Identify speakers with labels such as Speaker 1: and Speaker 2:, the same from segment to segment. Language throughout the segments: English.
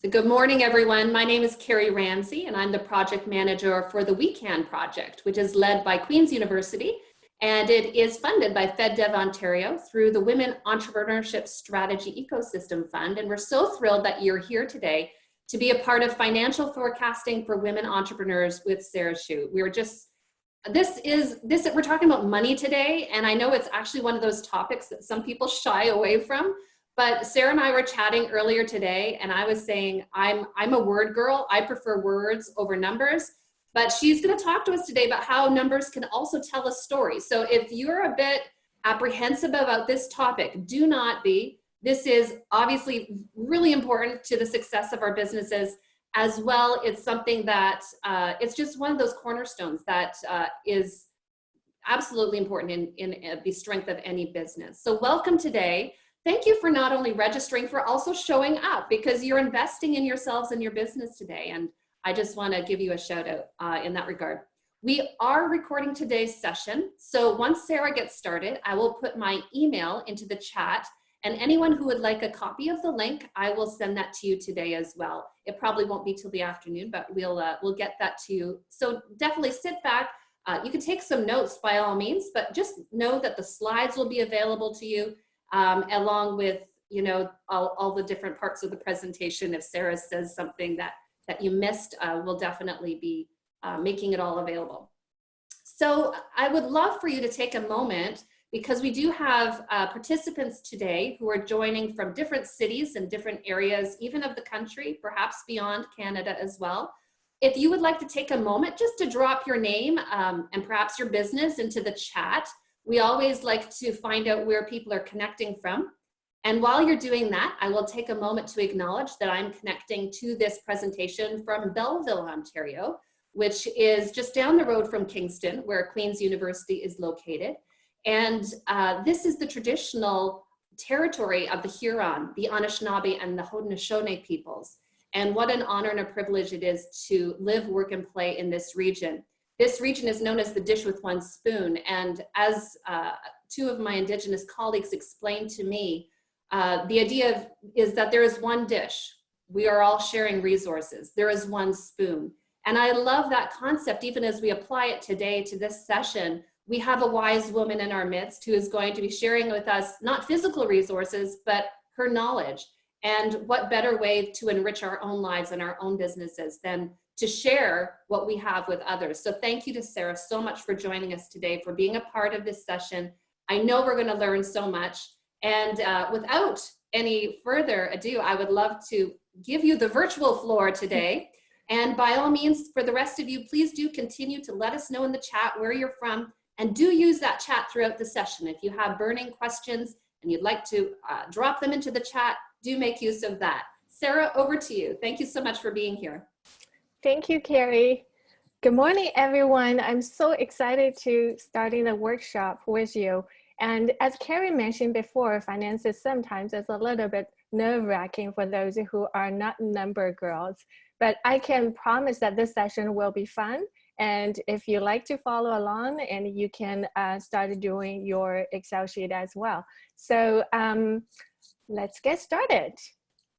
Speaker 1: Good morning, everyone. My name is Carrie Ramsey, and I'm the project manager for the We Can project, which is led by Queen's University, and it is funded by FedDev Ontario through the Women Entrepreneurship Strategy Ecosystem Fund. And we're so thrilled that you're here today to be a part of financial forecasting for women entrepreneurs with Sarah Shu. We're talking about money today, and I know it's actually one of those topics that some people shy away from. But Sarah and I were chatting earlier today, and I was saying I'm a word girl. I prefer words over numbers. But she's going to talk to us today about how numbers can also tell a story. So if you're a bit apprehensive about this topic, do not be. This is obviously really important to the success of our businesses. As well, it's something that it's just one of those cornerstones that is absolutely important in the strength of any business. So welcome today. Thank you for not only registering, for also showing up, because you're investing in yourselves and your business today. And I just want to give you a shout out in that regard. We are recording today's session. So once Sarah gets started, I will put my email into the chat, and anyone who would like a copy of the link, I will send that to you today as well. It probably won't be till the afternoon, but we'll get that to you. So definitely sit back. You can take some notes by all means, but just know that the slides will be available to you. Along with, all the different parts of the presentation. If Sarah says something that you missed, we'll definitely be making it all available. So I would love for you to take a moment, because we do have participants today who are joining from different cities and different areas, even of the country, perhaps beyond Canada as well. If you would like to take a moment just to drop your name and perhaps your business into the chat. We always like to find out where people are connecting from. And while you're doing that, I will take a moment to acknowledge that I'm connecting to this presentation from Belleville, Ontario, which is just down the road from Kingston, where Queen's University is located. And this is the traditional territory of the Huron, the Anishinaabe, and the Haudenosaunee peoples. And what an honor and a privilege it is to live, work, and play in this region. This region is known as the dish with one spoon. And as two of my Indigenous colleagues explained to me, the idea is that there is one dish. We are all sharing resources. There is one spoon. And I love that concept. Even as we apply it today to this session, we have a wise woman in our midst who is going to be sharing with us not physical resources, but her knowledge. And what better way to enrich our own lives and our own businesses than to share what we have with others. So thank you to Sarah so much for joining us today, for being a part of this session. I know we're going to learn so much. And without any further ado, I would love to give you the virtual floor today. And by all means, for the rest of you, please do continue to let us know in the chat where you're from, and do use that chat throughout the session. If you have burning questions and you'd like to drop them into the chat, do make use of that. Sarah, over to you. Thank you so much for being here.
Speaker 2: Thank you, Carrie. Good morning, everyone. I'm so excited to starting the workshop with you. And as Carrie mentioned before, finances sometimes is a little bit nerve-wracking for those who are not number girls. But I can promise that this session will be fun. And if you like to follow along, and you can start doing your Excel sheet as well. So let's get started.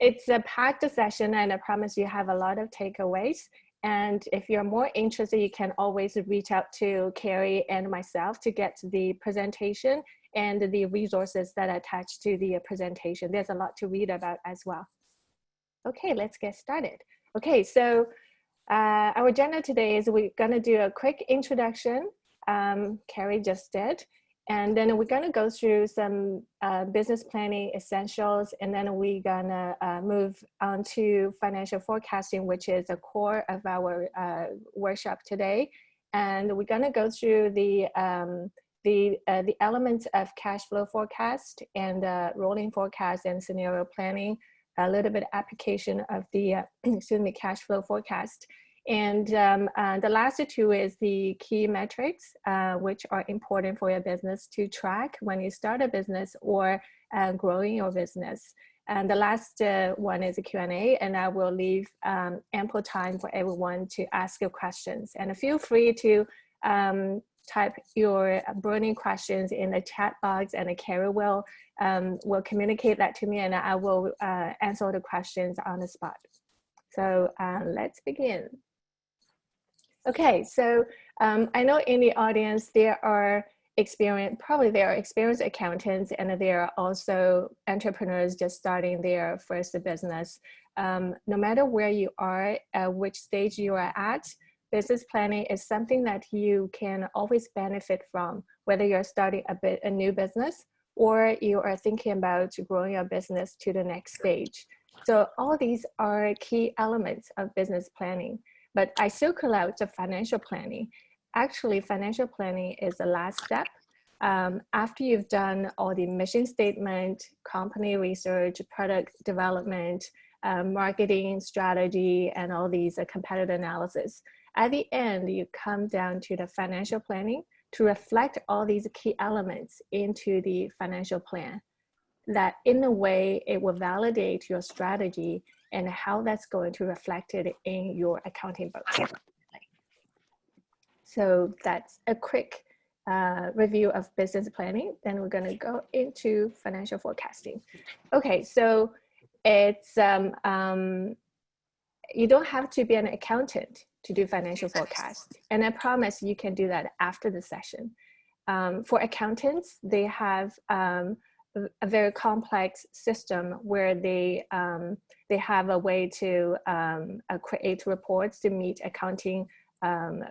Speaker 2: It's a packed session, and I promise you have a lot of takeaways. And if you're more interested, you can always reach out to Carrie and myself to get the presentation and the resources that are attached to the presentation. There's a lot to read about as well. Okay, let's get started. Okay, so our agenda today is we're gonna do a quick introduction. Carrie just did. And then we're gonna go through some business planning essentials, and then we're gonna move on to financial forecasting, which is a core of our workshop today. And we're gonna go through the elements of cash flow forecast and rolling forecast and scenario planning, a little bit application of the cash flow forecast. And the last two is the key metrics, which are important for your business to track when you start a business or growing your business. And the last one is a Q&A, and I will leave ample time for everyone to ask your questions. And feel free to type your burning questions in the chat box, and Carrie will communicate that to me, and I will answer the questions on the spot. So let's begin. Okay, so I know in the audience there are experienced accountants, and there are also entrepreneurs just starting their first business. No matter where you are, which stage you are at, business planning is something that you can always benefit from, whether you're starting a new business or you are thinking about growing your business to the next stage. So all these are key elements of business planning. But I circle out the financial planning. Actually, financial planning is the last step. After you've done all the mission statement, company research, product development, marketing strategy, and all these competitor analysis, at the end, you come down to the financial planning to reflect all these key elements into the financial plan. That in a way, it will validate your strategy and how that's going to reflect it in your accounting books. So that's a quick review of business planning. Then we're going to go into financial forecasting. Okay, so it's you don't have to be an accountant to do financial forecast, and I promise you can do that after the session. For accountants, they have a very complex system where they have a way to create reports to meet accounting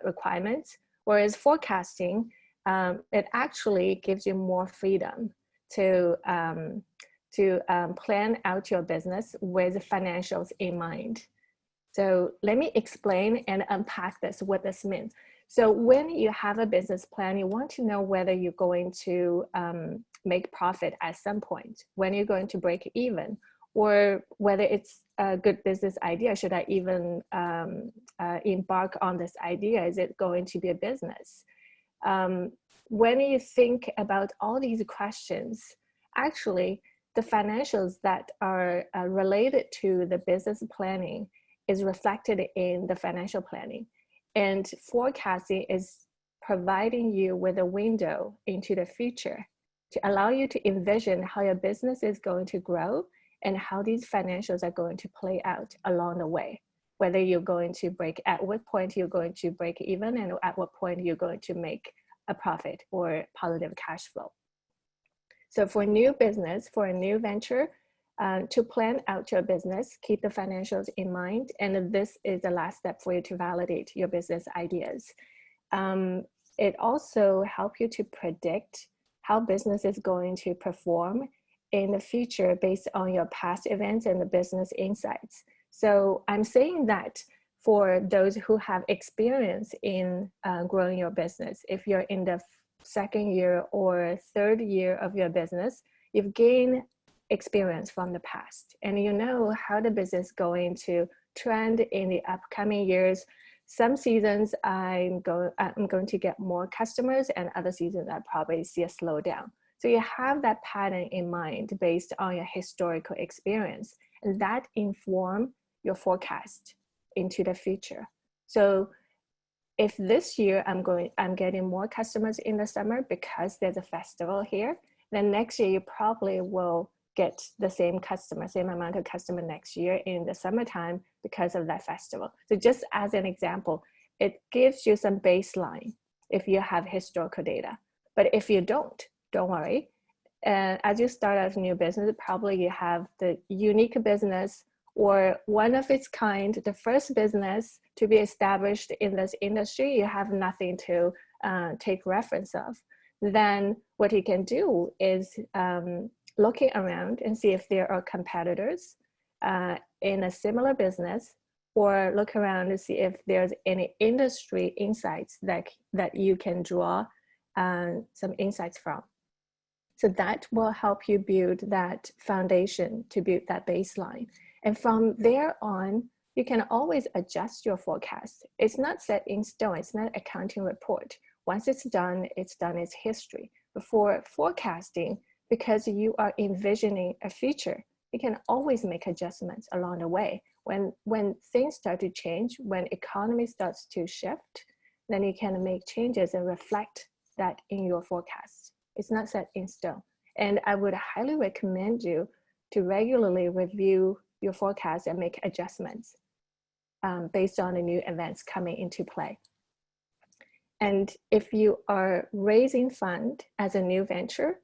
Speaker 2: requirements, whereas forecasting, it actually gives you more freedom to plan out your business with financials in mind. So let me explain and unpack this, what this means. So when you have a business plan, you want to know whether you're going to make profit at some point, when you're going to break even, or whether it's a good business idea. Should I even embark on this idea? Is it going to be a business? When you think about all these questions, actually, the financials that are related to the business planning is reflected in the financial planning. And forecasting is providing you with a window into the future to allow you to envision how your business is going to grow and how these financials are going to play out along the way. Whether you're going to at what point you're going to break even, and at what point you're going to make a profit or positive cash flow. So for new business, for a new venture, to plan out your business, keep the financials in mind, and this is the last step for you to validate your business ideas. It also helps you to predict how business is going to perform in the future based on your past events and the business insights. So I'm saying that for those who have experience in growing your business, if you're in the second year or third year of your business, you've gained experience from the past, and you know how the business is going to trend in the upcoming years. Some seasons I'm going to get more customers, and other seasons I probably see a slowdown. So you have that pattern in mind based on your historical experience, and that informs your forecast into the future. So if this year I'm getting more customers in the summer because there's a festival here, then next year you probably will get the same amount of customer next year in the summertime because of that festival. So just as an example, it gives you some baseline if you have historical data. But if you don't worry. As you start out a new business, probably you have the unique business or one of its kind, the first business to be established in this industry, you have nothing to take reference of. Then what you can do is looking around and see if there are competitors in a similar business, or look around to see if there's any industry insights that you can draw some insights from. So that will help you build that foundation, to build that baseline. And from there on, you can always adjust your forecast. It's not set in stone, it's not an accounting report. Once it's done, it's history. But for forecasting, because you are envisioning a future, you can always make adjustments along the way. When things start to change, when economy starts to shift, then you can make changes and reflect that in your forecast. It's not set in stone. And I would highly recommend you to regularly review your forecast and make adjustments. based on the new events coming into play. And if you are raising fund as a new venture,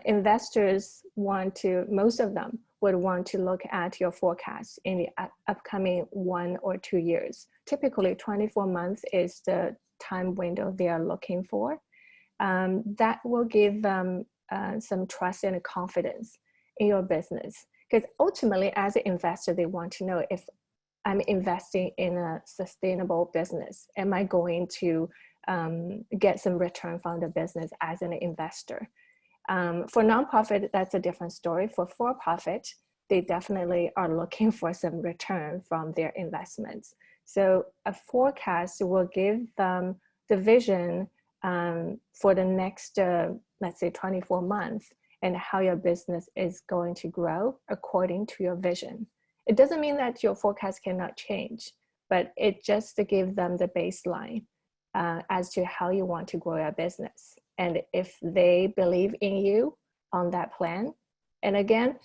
Speaker 2: investors most of them would want to look at your forecast in the upcoming 1 or 2 years. Typically 24 months is the time window they are looking for. That will give them some trust and confidence in your business. Because ultimately, as an investor, they want to know, if I'm investing in a sustainable business, am I going to get some return from the business as an investor? For nonprofit, that's a different story. For profit, they definitely are looking for some return from their investments. So a forecast will give them the vision for the next, let's say 24 months, and how your business is going to grow according to your vision. It doesn't mean that your forecast cannot change, but it just to give them the baseline as to how you want to grow your business. And if they believe in you on that plan, and again,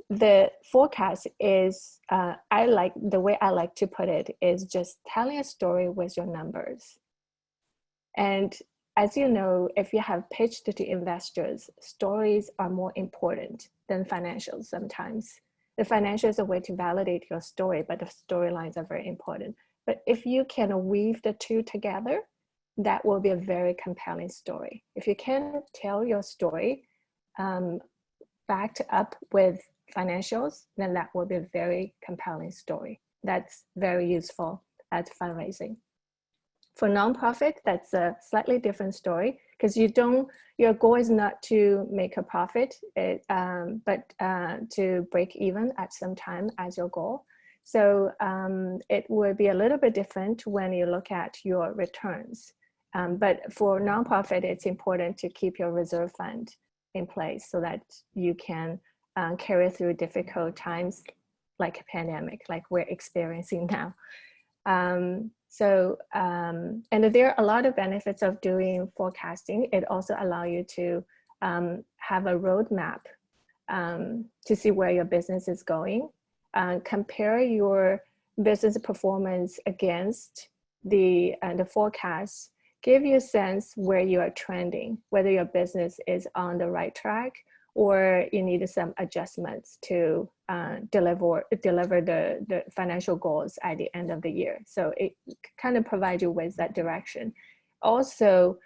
Speaker 2: the forecast is, the way I like to put it is just telling a story with your numbers. And as you know, if you have pitched to investors, stories are more important than financials sometimes. The financial is a way to validate your story, but the storylines are very important. But if you can weave the two together, that will be a very compelling story. If you can tell your story backed up with financials, then that will be a very compelling story. That's very useful at fundraising. For nonprofit, that's a slightly different story, because your goal is not to make a profit, but to break even at some time as your goal. So it would be a little bit different when you look at your returns. But for nonprofit, it's important to keep your reserve fund in place so that you can carry through difficult times like a pandemic, like we're experiencing now. And there are a lot of benefits of doing forecasting. It also allows you to have a roadmap to see where your business is going. Compare your business performance against the forecast. Give you a sense where you are trending, whether your business is on the right track or you need some adjustments to deliver the financial goals at the end of the year. So it kind of provides you with that direction. Also,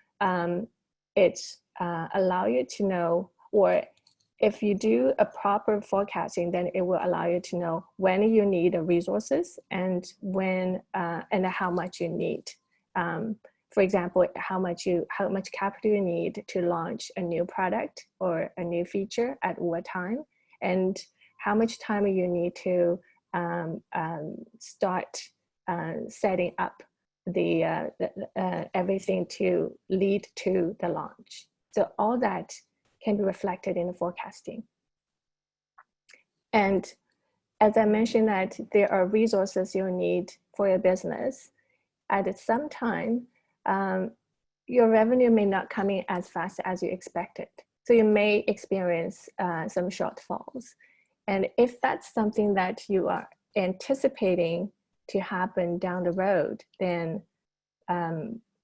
Speaker 2: it allows you to know, or if you do a proper forecasting, then it will allow you to know when you need the resources and when and how much you need. For example, how much capital you need to launch a new product or a new feature at what time, and how much time you need to start setting up the everything to lead to the launch. So all that can be reflected in the forecasting. And as I mentioned, that there are resources you need for your business. At some time, your revenue may not come in as fast as you expected. So you may experience some shortfalls. And if that's something that you are anticipating to happen down the road, then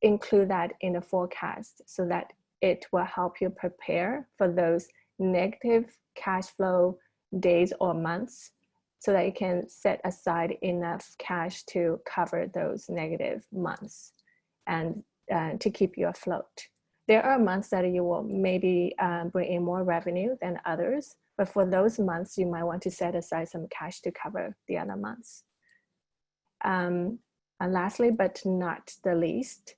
Speaker 2: include that in the forecast so that it will help you prepare for those negative cash flow days or months, so that you can set aside enough cash to cover those negative months and to keep you afloat. There are months that you will maybe bring in more revenue than others, but for those months, you might want to set aside some cash to cover the other months. And lastly, but not the least,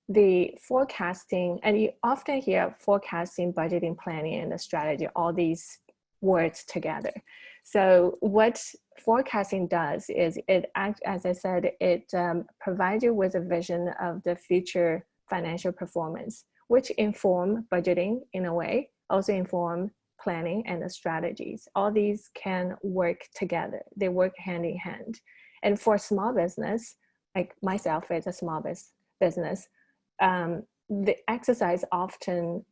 Speaker 2: the forecasting, and you often hear forecasting, budgeting, planning, and the strategy, all these words together. So what forecasting does is as I said, it provides you with a vision of the future financial performance, which inform budgeting in a way, also inform planning and the strategies. All these can work together. They work hand in hand. And for small business, like myself as a small business, the exercise often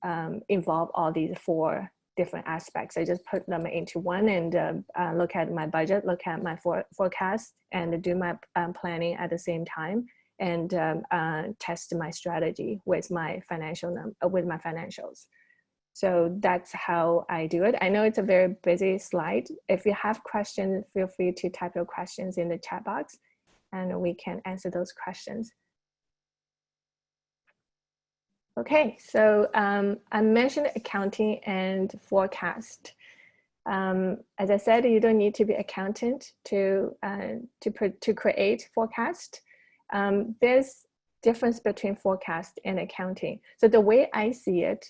Speaker 2: involve all these four different aspects. I just put them into one and look at my budget, look at my forecast, and do my planning at the same time, and test my strategy with my financials. So that's how I do it. I know it's a very busy slide. If you have questions, feel free to type your questions in the chat box and we can answer those questions. Okay, so I mentioned accounting and forecast. As I said, you don't need to be accountant to create forecast. There's difference between forecast and accounting. So the way I see it,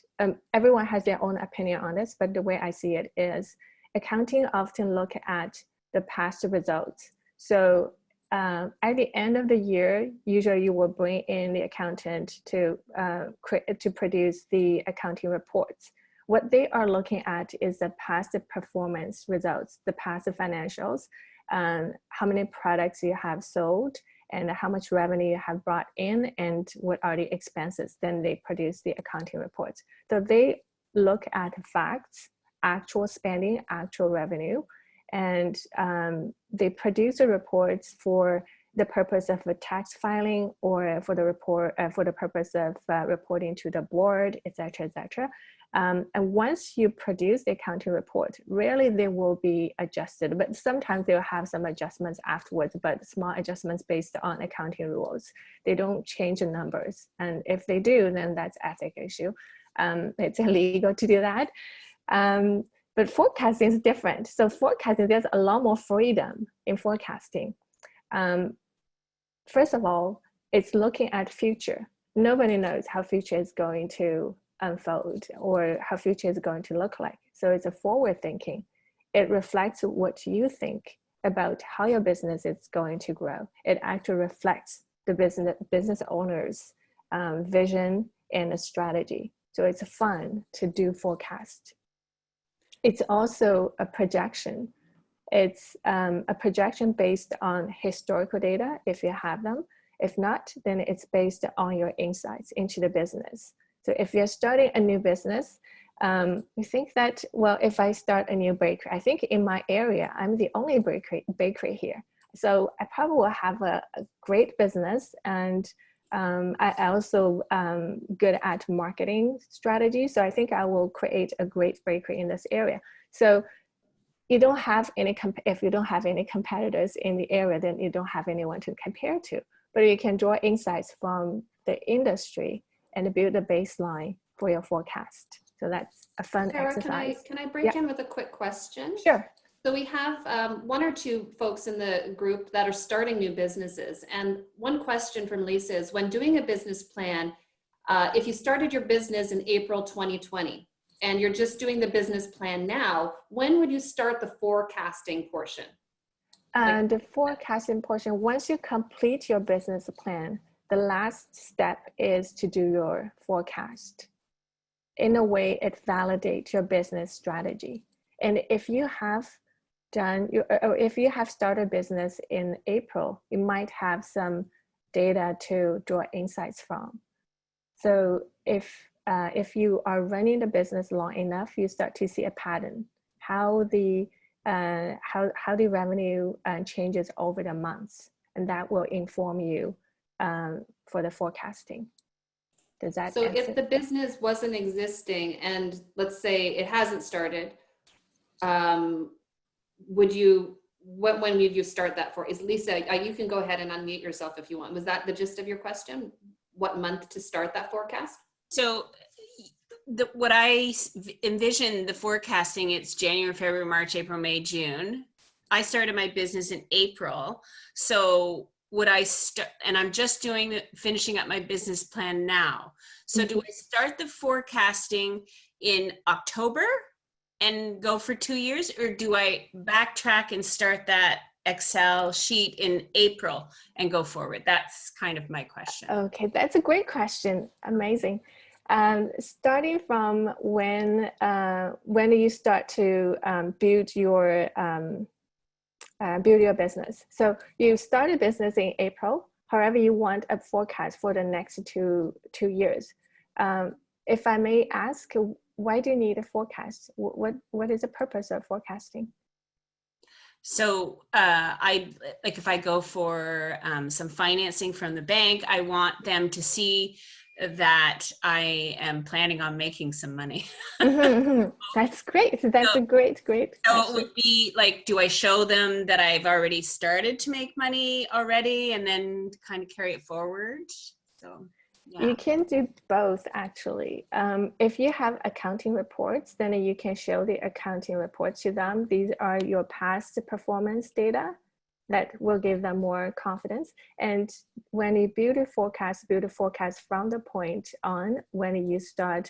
Speaker 2: everyone has their own opinion on this, but the way I see it is accounting often look at the past results. So at the end of the year, usually you will bring in the accountant to produce the accounting reports. What they are looking at is the past performance results, the past financials, how many products you have sold, and how much revenue you have brought in, and what are the expenses. Then they produce the accounting reports. So they look at facts, actual spending, actual revenue, and they produce the reports for the purpose of a tax filing or for the purpose of reporting to the board, etc., etc. And once you produce the accounting report, rarely they will be adjusted, but sometimes they'll have some adjustments afterwards, but small adjustments based on accounting rules. They don't change the numbers. And if they do, then that's an ethical issue. It's illegal to do that. But forecasting is different. So forecasting, there's a lot more freedom in forecasting. First of all, it's looking at future. Nobody knows how future is going to unfold or how future is going to look like. So it's a forward thinking. It reflects what you think about how your business is going to grow. It actually reflects the business owner's vision and a strategy. So it's fun to do forecast. It's also a projection. It's a projection based on historical data, if you have them. If not, then it's based on your insights into the business. So if you're starting a new business, you think that, well, if I start a new bakery, I think in my area, I'm the only bakery here. So I probably will have a great business, and I also good at marketing strategy. So I think I will create a great bakery in this area. So you don't have any, if you don't have any competitors in the area, then you don't have anyone to compare to. But you can draw insights from the industry and build a baseline for your forecast. So that's a fun
Speaker 1: Sarah,
Speaker 2: exercise.
Speaker 1: Can I break in with a quick question?
Speaker 2: Sure.
Speaker 1: So we have one or two folks in the group that are starting new businesses. And one question from Lisa is, when doing a business plan, if you started your business in April 2020 and you're just doing the business plan now, when would you start the forecasting portion?
Speaker 2: The forecasting portion, once you complete your business plan, the last step is to do your forecast. In a way, it validates your business strategy. And if you have if you have started business in April, you might have some data to draw insights from. So if you are running the business long enough, you start to see a pattern, how the revenue changes over the months, and that will inform you for the forecasting. Does that
Speaker 1: so
Speaker 2: answer?
Speaker 1: If the business wasn't existing and let's say it hasn't started, when would you start that for? Is Lisa, you can go ahead and unmute yourself if you want. Was that the gist of your question? What month to start that forecast?
Speaker 3: So what I envision the forecasting, it's January, February, March, April, May, June. I started my business in April. So would I start, and I'm just finishing up my business plan now. So do I start the forecasting in October and go for 2 years, or do I backtrack and start that Excel sheet in April and go forward? That's kind of my question.
Speaker 2: Okay, that's a great question. Amazing. Starting from when you start to build your business. So you start a business in April. However, you want a forecast for the next two years. If I may ask, why do you need a forecast? What is the purpose of forecasting?
Speaker 3: So if I go for some financing from the bank, I want them to see that I am planning on making some money.
Speaker 2: That's great. That's a great question.
Speaker 3: So it would be like, do I show them that I've already started to make money already and then kind of carry it forward? So yeah.
Speaker 2: You can do both, actually. If you have accounting reports, then you can show the accounting reports to them. These are your past performance data that will give them more confidence. And when you build a forecast from the point on when you start,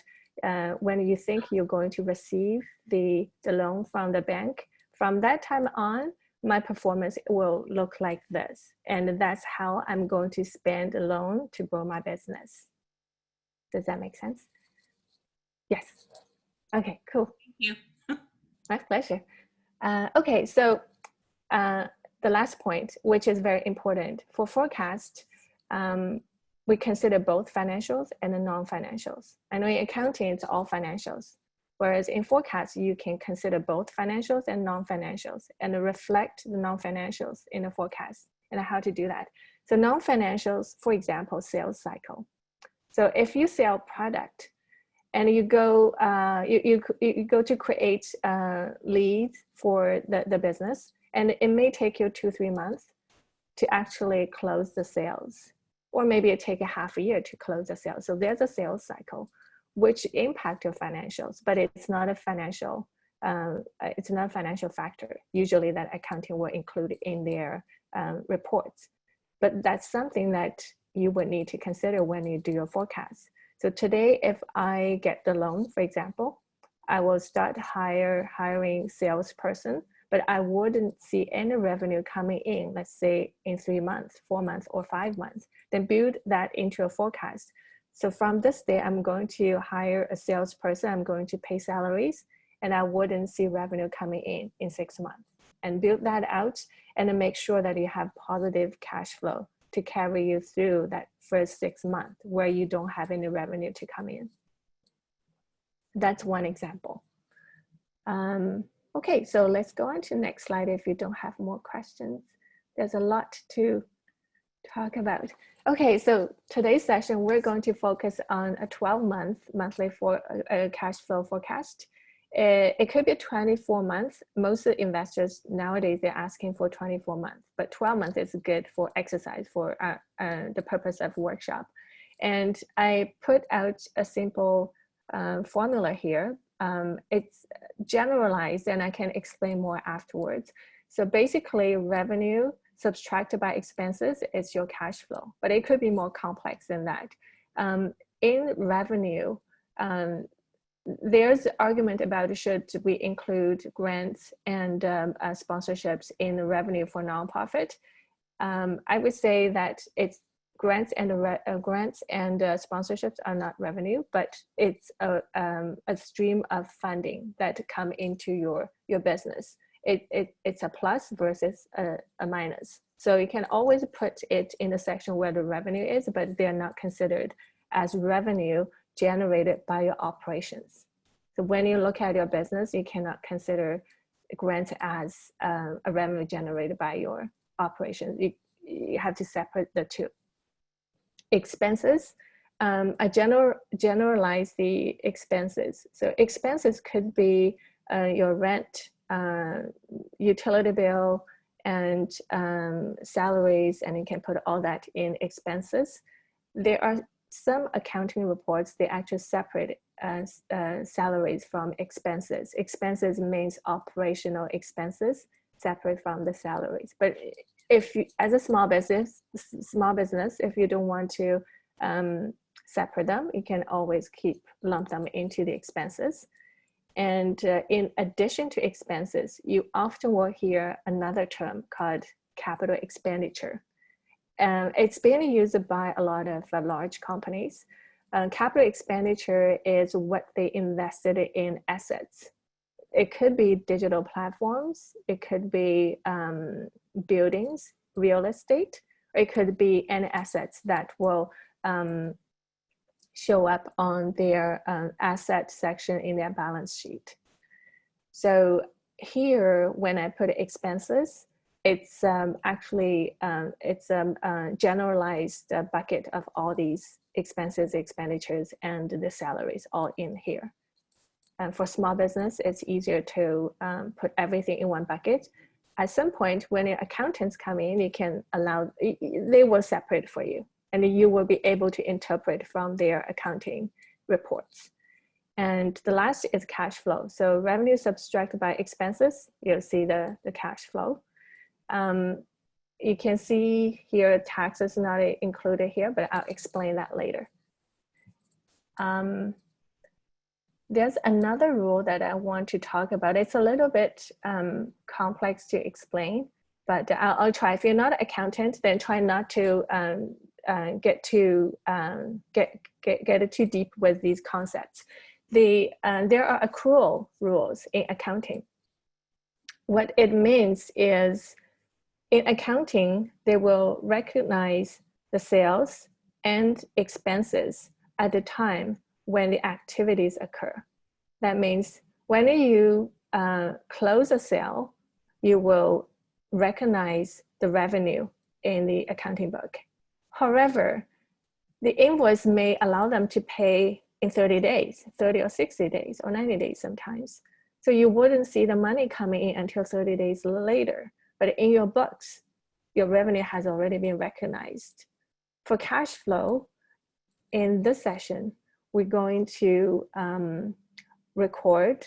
Speaker 2: when you think you're going to receive the loan from the bank. From that time on, my performance will look like this. And that's how I'm going to spend the loan to grow my business. Does that make sense? Yes. Okay, cool.
Speaker 3: Thank you.
Speaker 2: My pleasure. Okay, so the last point, which is very important for forecast, we consider both financials and the non-financials. I know in accounting, it's all financials. Whereas in forecast, you can consider both financials and non-financials and reflect the non-financials in the forecast and how to do that. So non-financials, for example, sales cycle. So if you sell product and you go, you go to create leads for the business, and it may take you 2-3 months to actually close the sales, or maybe it take a half a year to close the sales. So there's a sales cycle which impact your financials, but it's not a financial, factor. Usually that accounting will include in their reports. But that's something that you would need to consider when you do your forecast. So today, if I get the loan, for example, I will start hiring salesperson, but I wouldn't see any revenue coming in, let's say in 3 months, 4 months, or 5 months. Then build that into a forecast. So from this day, I'm going to hire a salesperson, I'm going to pay salaries, and I wouldn't see revenue coming in 6 months. And build that out and then make sure that you have positive cash flow to carry you through that first 6 months where you don't have any revenue to come in. That's one example. Okay, so let's go on to the next slide if you don't have more questions. There's a lot to talk about. Okay, so today's session, we're going to focus on a 12-month monthly cash flow forecast. It could be 24 months. Most investors nowadays, they're asking for 24 months, but 12 months is good for exercise for the purpose of workshop. And I put out a simple formula here. It's generalized and I can explain more afterwards. So basically revenue subtracted by expenses is your cash flow, but it could be more complex than that. In revenue, there's argument about should we include grants and sponsorships in the revenue for nonprofit. I would say that it's grants and sponsorships are not revenue, but it's a stream of funding that come into your business. It's a plus versus a minus. So you can always put it in the section where the revenue is, but they're not considered as revenue generated by your operations. So when you look at your business, you cannot consider grants as a revenue generated by your operations. You have to separate the two. Expenses, I generalize the expenses. So expenses could be your rent, utility bill, and salaries, and you can put all that in expenses. There are some accounting reports, they actually separate salaries from expenses. Expenses means operational expenses separate from the salaries. But if you, as a small business, if you don't want to separate them, you can always lump them into the expenses. And in addition to expenses, you often will hear another term called capital expenditure. It's being used by a lot of large companies. Capital expenditure is what they invested in assets. It could be digital platforms, it could be buildings, real estate, or it could be any assets that will show up on their asset section in their balance sheet. So here, when I put expenses, it's actually, it's a generalized bucket of all these expenses, expenditures, and the salaries all in here. And for small business, it's easier to put everything in one bucket. At some point, when your accountants come in, you can allow, they will separate for you, and you will be able to interpret from their accounting reports. And the last is cash flow. So revenue subtracted by expenses, you'll see the cash flow. You can see here, tax is not included here, but I'll explain that later. There's another rule that I want to talk about. It's a little bit complex to explain, but I'll try. If you're not an accountant, then try not to get too deep with these concepts. There are accrual rules in accounting. What it means is, in accounting, they will recognize the sales and expenses at the time when the activities occur. That means when you close a sale, you will recognize the revenue in the accounting book. However, the invoice may allow them to pay in 30 days, 30 or 60 days, or 90 days sometimes. So you wouldn't see the money coming in until 30 days later. But in your books, your revenue has already been recognized. For cash flow, in this session, we're going to record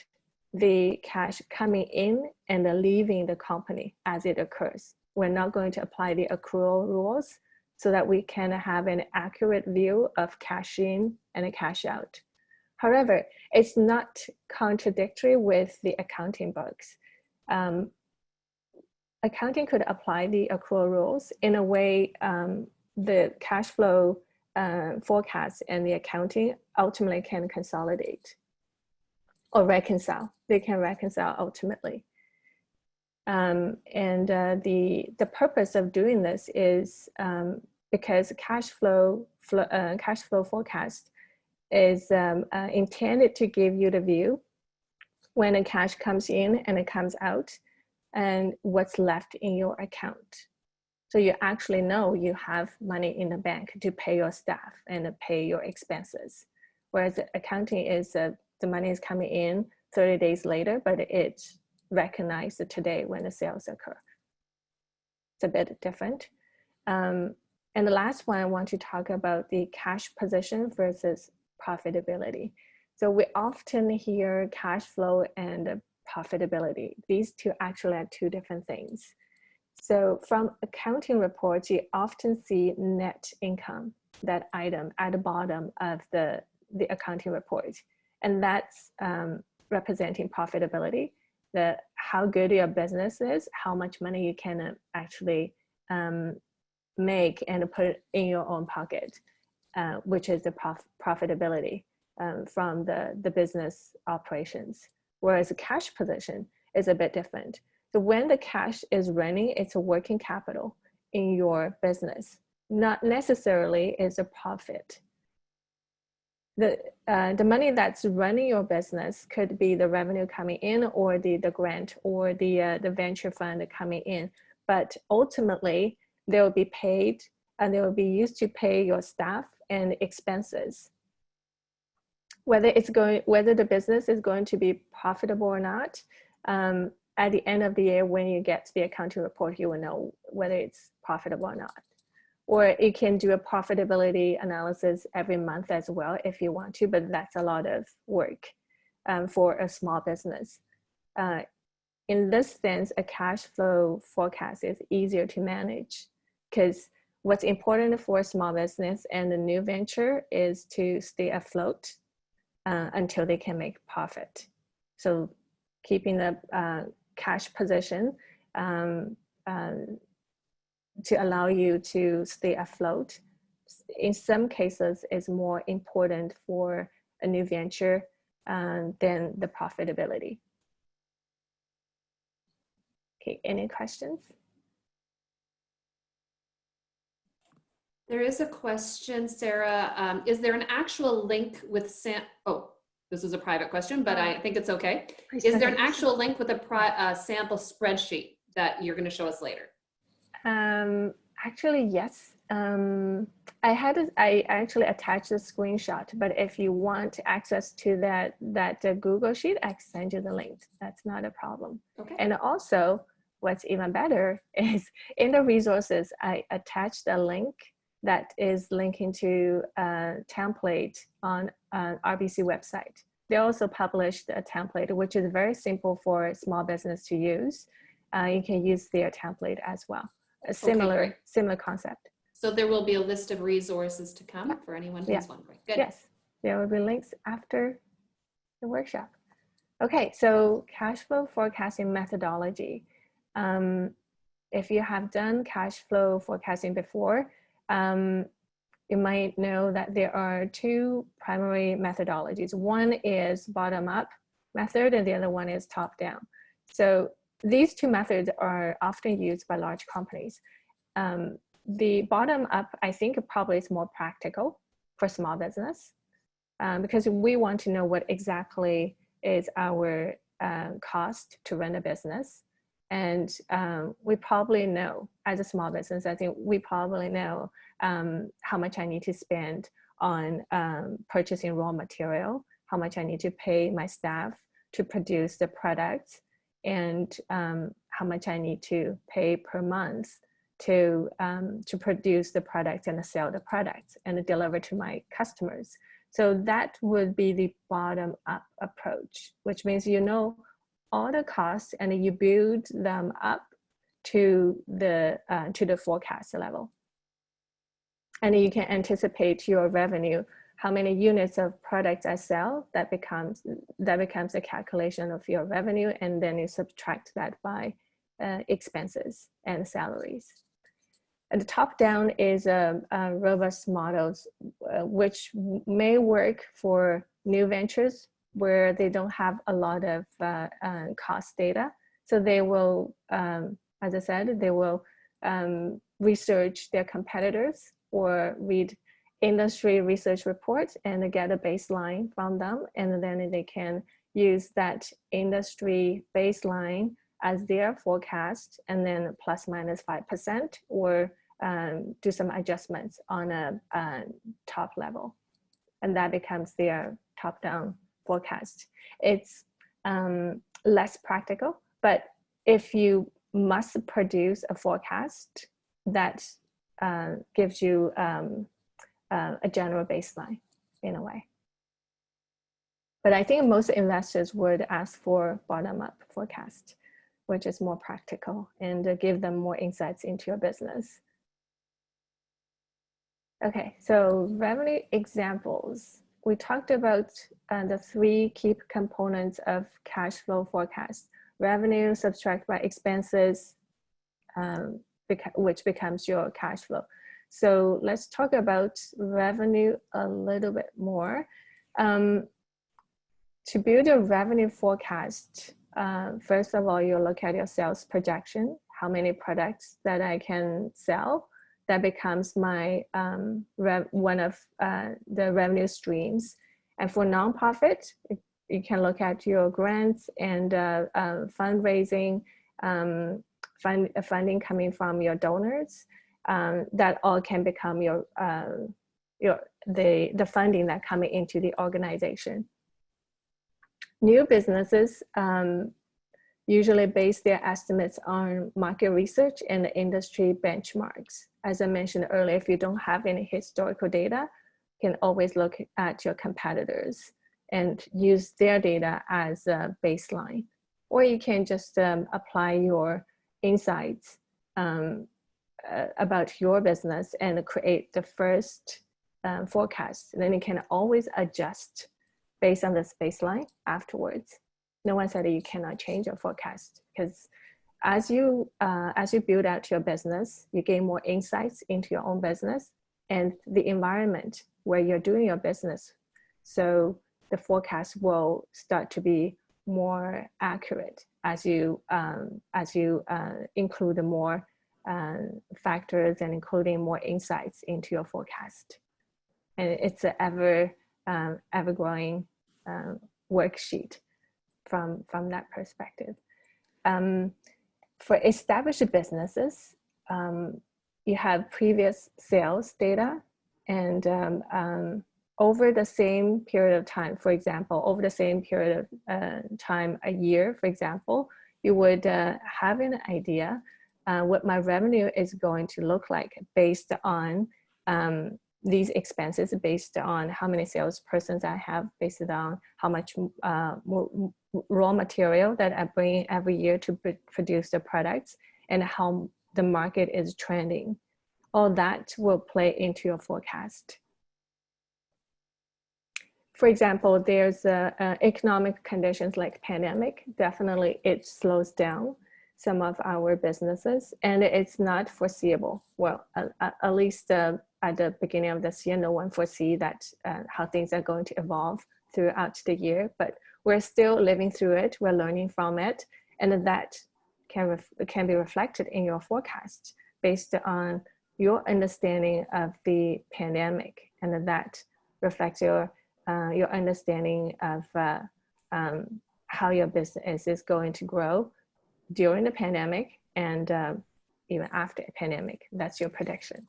Speaker 2: the cash coming in and leaving the company as it occurs. We're not going to apply the accrual rules so that we can have an accurate view of cash in and cash out. However, it's not contradictory with the accounting books. Accounting could apply the accrual rules in a way. The cash flow forecast and the accounting ultimately can consolidate or reconcile. They can reconcile ultimately. The purpose of doing this is because cash flow forecast is intended to give you the view when the cash comes in and it comes out, and what's left in your account. So you actually know you have money in the bank to pay your staff and pay your expenses. Whereas accounting is the money is coming in 30 days later, but it's recognized today when the sales occur. It's a bit different. And the last one, I want to talk about the cash position versus profitability. So we often hear cash flow and profitability. These two actually are two different things. So from accounting reports, you often see net income, that item at the bottom of the accounting report. And that's representing profitability, how good your business is, how much money you can actually make and put in your own pocket, which is the profitability from the business operations. Whereas the cash position is a bit different. So when the cash is running, it's a working capital in your business, not necessarily is a profit. The money that's running your business could be the revenue coming in, or the grant, or the venture fund coming in. But ultimately, they will be paid, and they will be used to pay your staff and expenses. Whether the business is going to be profitable or not, at the end of the year, when you get the accounting report, you will know whether it's profitable or not. Or you can do a profitability analysis every month as well if you want to, but that's a lot of work for a small business. In this sense, a cash flow forecast is easier to manage, because what's important for a small business and a new venture is to stay afloat until they can make profit. So keeping the cash position to allow you to stay afloat, in some cases, is more important for a new venture than the profitability. Okay, any questions?
Speaker 1: There is a question, Sarah. Is there an actual link with oh, this is a private question, but I think it's okay. Is there an actual link with a sample spreadsheet that you're going to show us later?
Speaker 2: Actually, yes. I actually attached a screenshot, but if you want access to that Google sheet, I can send you the link. That's not a problem.
Speaker 1: Okay.
Speaker 2: And also, what's even better is in the resources, I attached a link that is linking to a template on RBC website. They also published a template, which is very simple for small business to use. You can use their template as well. A similar concept.
Speaker 1: So there will be a list of resources to come for anyone who's wondering. Good.
Speaker 2: Yes, there will be links after the workshop. Okay, so cash flow forecasting methodology. If you have done cash flow forecasting before, you might know that there are two primary methodologies. One is bottom-up method and the other one is top-down. So these two methods are often used by large companies. The bottom-up, I think, probably is more practical for small business because we want to know what exactly is our cost to run a business. And we probably know, as a small business, I think we probably know how much I need to spend on purchasing raw material, how much I need to pay my staff to produce the products, and how much I need to pay per month to produce the product and sell the product and deliver to my customers. So that would be the bottom-up approach, which means you know all the costs and you build them up to the forecast level. And you can anticipate your revenue, how many units of products I sell, that becomes a calculation of your revenue, and then you subtract that by expenses and salaries. And the top-down is a robust models, which may work for new ventures where they don't have a lot of cost data. So they will, as I said, they will research their competitors or read industry research reports and get a baseline from them. And then they can use that industry baseline as their forecast and then plus minus 5% or do some adjustments on a top level. And that becomes their top-down forecast. It's less practical, but if you must produce a forecast, that gives you a general baseline in a way. But I think most investors would ask for bottom-up forecast, which is more practical and give them more insights into your business. Okay, so revenue examples. We talked about the three key components of cash flow forecast: revenue subtract by expenses, which becomes your cash flow. So let's talk about revenue a little bit more. To build a revenue forecast, first of all, you look at your sales projection, how many products that I can sell. That becomes my one of the revenue streams. And for nonprofit, you can look at your grants and fundraising, funding coming from your donors. That all can become the funding that coming into the organization. New businesses usually base their estimates on market research and industry benchmarks. As I mentioned earlier, if you don't have any historical data, you can always look at your competitors and use their data as a baseline. Or you can just apply your insights about your business and create the first forecast. And then you can always adjust based on this baseline afterwards. No one said that you cannot change your forecast, because as you build out your business, you gain more insights into your own business and the environment where you're doing your business. So the forecast will start to be more accurate as you include more factors and including more insights into your forecast. And it's an ever growing worksheet from that perspective. For established businesses, you have previous sales data, and over the same period of time, for example, over the same period of time, a year, for example, you would have an idea what my revenue is going to look like based on these expenses, based on how many salespersons I have, based on how much raw material that I bring every year to produce the products, and how the market is trending. All that will play into your forecast. For example, there's economic conditions like pandemic. Definitely it slows down some of our businesses, and it's not foreseeable. Well, at least at the beginning of this year, no one foresee that how things are going to evolve throughout the year, but we're still living through it. We're learning from it, and that can be reflected in your forecast based on your understanding of the pandemic, and that reflects your understanding of how your business is going to grow during the pandemic and even after the pandemic. That's your prediction.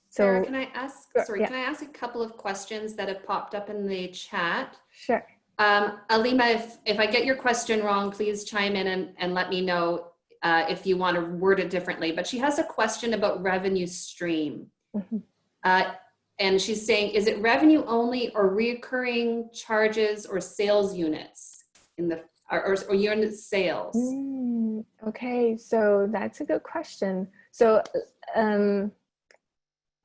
Speaker 2: So,
Speaker 1: Sarah, can I ask? Sorry,
Speaker 2: yeah.
Speaker 1: Can I ask a couple of questions that have popped up in the chat?
Speaker 2: Sure.
Speaker 1: Alima, if I get your question wrong, please chime in and let me know if you want to word it differently. But she has a question about revenue stream. Mm-hmm. And she's saying, is it revenue only or recurring charges or sales units in the or unit sales?
Speaker 2: Okay, so that's a good question. So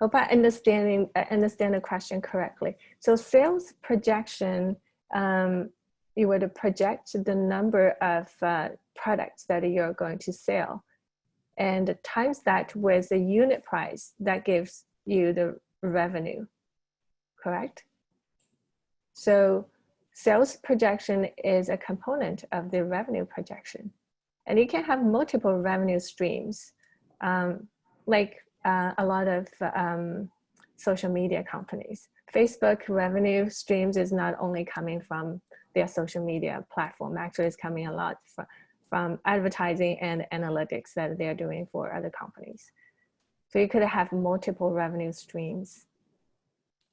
Speaker 2: hope I understand the question correctly. So sales projection, you would project the number of products that you're going to sell, and times that with the unit price that gives you the revenue, correct? So sales projection is a component of the revenue projection, and you can have multiple revenue streams, like a lot of social media companies. Facebook revenue streams is not only coming from their social media platform, actually it's coming a lot from advertising and analytics that they're doing for other companies. So you could have multiple revenue streams.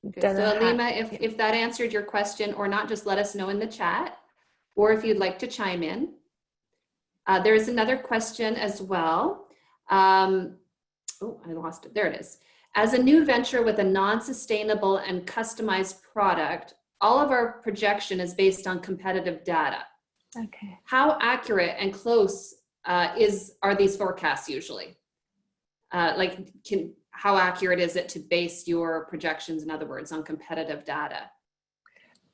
Speaker 1: Okay, so Alima, if that answered your question or not, just let us know in the chat, or if you'd like to chime in. There is another question as well. Oh, I lost it. There it is. As a new venture with a non-sustainable and customized product, all of our projection is based on competitive data.
Speaker 2: Okay.
Speaker 1: How accurate and close are these forecasts usually? How accurate is it to base your projections, in other words, on competitive data?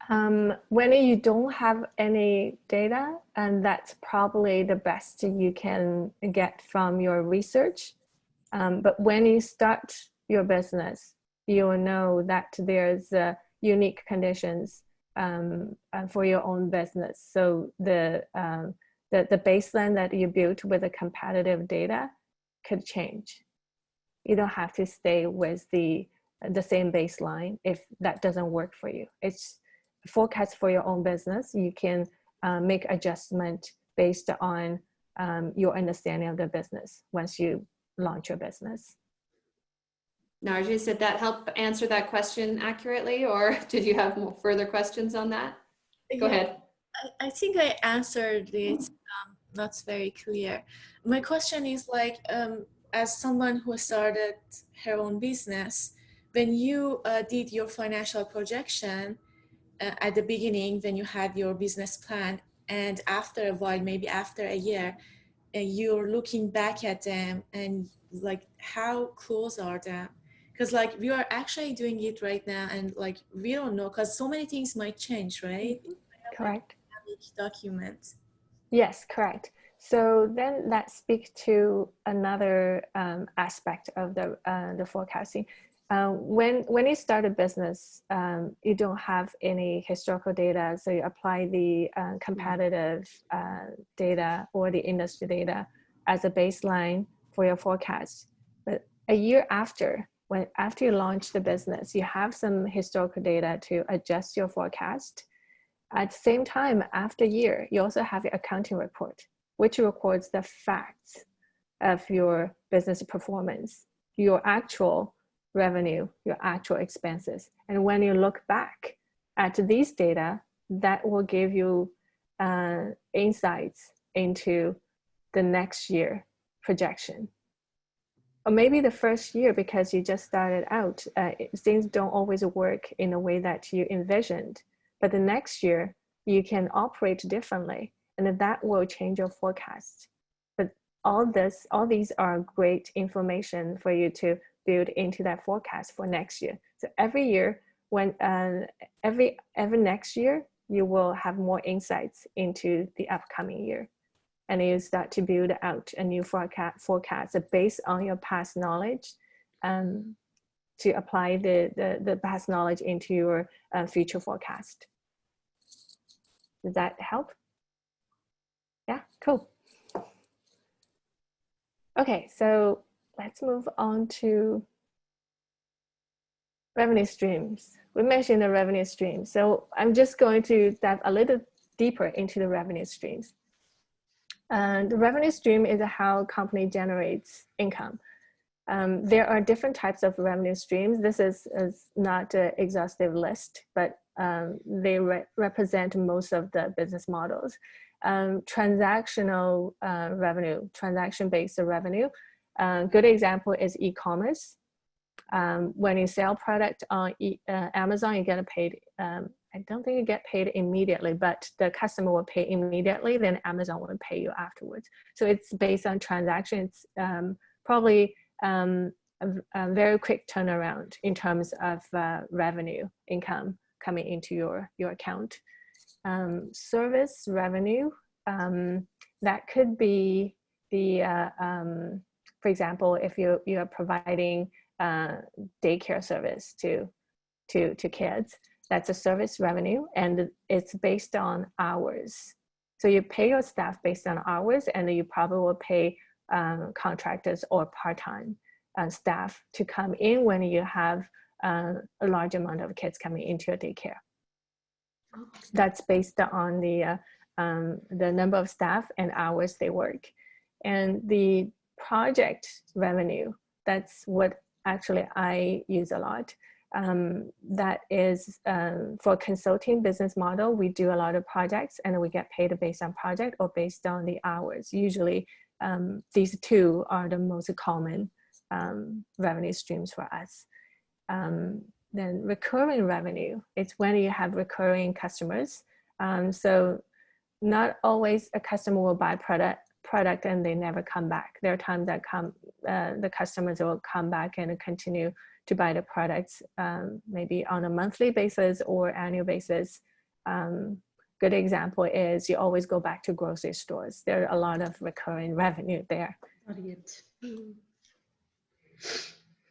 Speaker 2: When you don't have any data, and that's probably the best you can get from your research. But when you start your business, you will know that there's unique conditions for your own business. So the baseline that you built with the competitive data could change. You don't have to stay with the same baseline if that doesn't work for you. It's forecast for your own business. You can make adjustment based on your understanding of the business once you launch your business.
Speaker 1: Narji, did that help answer that question accurately, or did you have more further questions on that? Go ahead.
Speaker 4: I think I answered it. That's very clear. My question is like, as someone who started her own business, when you did your financial projection at the beginning, when you had your business plan, and after a while, maybe after a year, you're looking back at them and like, how close are them? Because like we are actually doing it right now, and like we don't know, because so many things might change, right?
Speaker 2: Correct.
Speaker 4: Document.
Speaker 2: Yes, correct. So then let's speak to another aspect of the forecasting. When you start a business, you don't have any historical data, so you apply the competitive data or the industry data as a baseline for your forecast. But a year after, after you launch the business, you have some historical data to adjust your forecast. At the same time, after a year, you also have your accounting report, which records the facts of your business performance, your actual revenue, your actual expenses. And when you look back at these data, that will give you insights into the next year projection. Or maybe the first year, because you just started out, things don't always work in a way that you envisioned. But the next year, you can operate differently, and that will change your forecast. But all these are great information for you to build into that forecast for next year. So every year, when every next year, you will have more insights into the upcoming year, and you start to build out a new forecast based on your past knowledge, to apply the past knowledge into your future forecast. Does that help? Yeah, cool. Okay, so let's move on to revenue streams. We mentioned the revenue streams. So I'm just going to dive a little deeper into the revenue streams. The revenue stream is how a company generates income. There are different types of revenue streams. This is not an exhaustive list, but they represent most of the business models. Transactional revenue, transaction-based revenue. Good example is e-commerce. When you sell product on Amazon, you get paid. I don't think you get paid immediately, but the customer will pay immediately, then Amazon will pay you afterwards. So it's based on transactions. Probably a very quick turnaround in terms of revenue income coming into your account. Service revenue, that could be the, for example, if you are providing daycare service to kids, that's a service revenue, and it's based on hours. So you pay your staff based on hours, and you probably will pay contractors or part-time staff to come in when you have a large amount of kids coming into your daycare. That's based on the number of staff and hours they work. And the project revenue, that's what actually I use a lot. That is for consulting business model, we do a lot of projects and we get paid based on project or based on the hours. Usually these two are the most common revenue streams for us. Then recurring revenue, it's when you have recurring customers. So not always a customer will buy product and they never come back. There are times that the customers will come back and continue to buy the products, maybe on a monthly basis or annual basis. Good example is you always go back to grocery stores. There are a lot of recurring revenue there.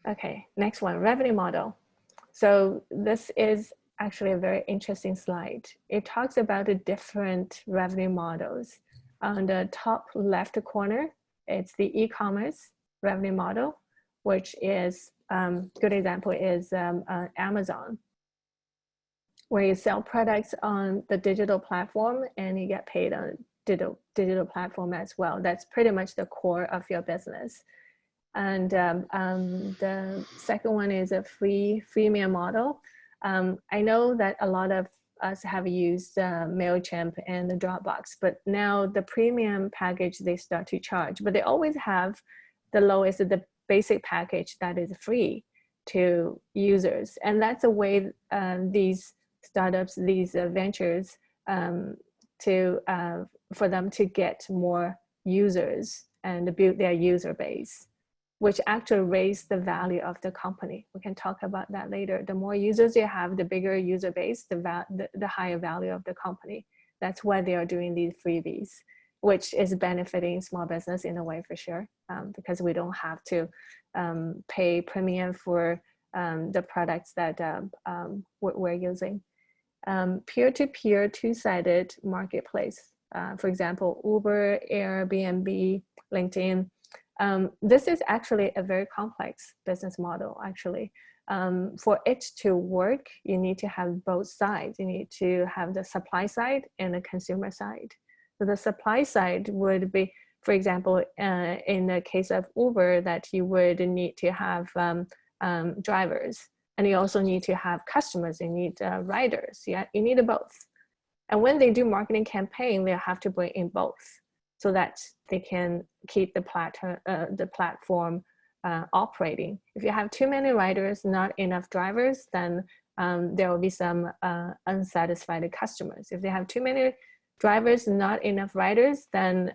Speaker 2: Okay, next one, revenue model. So this is actually a very interesting slide. It talks about the different revenue models. On the top left corner, it's the e-commerce revenue model, which is, good example is Amazon, where you sell products on the digital platform and you get paid on digital platform as well. That's pretty much the core of your business. And the second one is a freemium model. I know that a lot of us have used MailChimp and the Dropbox, but now the premium package they start to charge, but they always have the lowest, the basic package that is free to users. And that's a way these startups, these ventures, for them to get more users and build their user base, which actually raise the value of the company. We can talk about that later. The more users you have, the bigger user base, the higher value of the company. That's why they are doing these freebies, which is benefiting small business in a way for sure, because we don't have to pay premium for the products that we're using. Peer-to-peer, two-sided marketplace. For example, Uber, Airbnb, LinkedIn. This is actually a very complex business model, actually. For it to work, you need to have both sides. You need to have the supply side and the consumer side. So the supply side would be, for example, in the case of Uber, that you would need to have drivers, and you also need to have customers. You need riders. Yeah, you need both. And when they do marketing campaign, they have to bring in both, so that they can keep the platform operating. If you have too many riders, not enough drivers, then there will be some unsatisfied customers. If they have too many drivers, not enough riders, then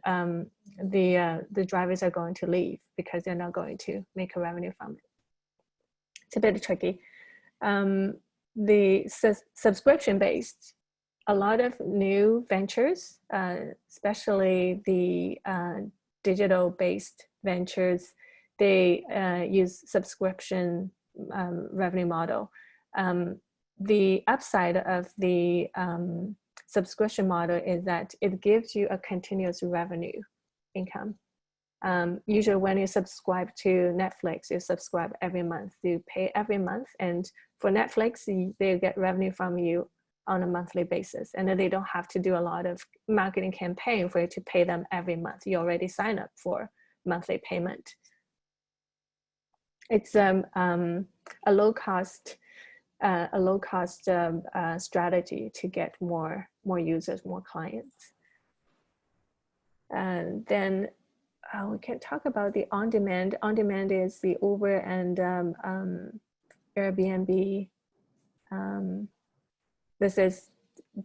Speaker 2: the drivers are going to leave because they're not going to make a revenue from it. It's a bit tricky. The subscription-based, a lot of new ventures, especially the digital-based ventures, they use subscription revenue model. The upside of the subscription model is that it gives you a continuous revenue income. Usually when you subscribe to Netflix, you subscribe every month. You pay every month, and for Netflix, they get revenue from you on a monthly basis, and then they don't have to do a lot of marketing campaign for you to pay them every month. You already sign up for monthly payment. It's a low cost strategy to get more users, more clients. And then we can talk about the on-demand. On-demand is the Uber and Airbnb. This is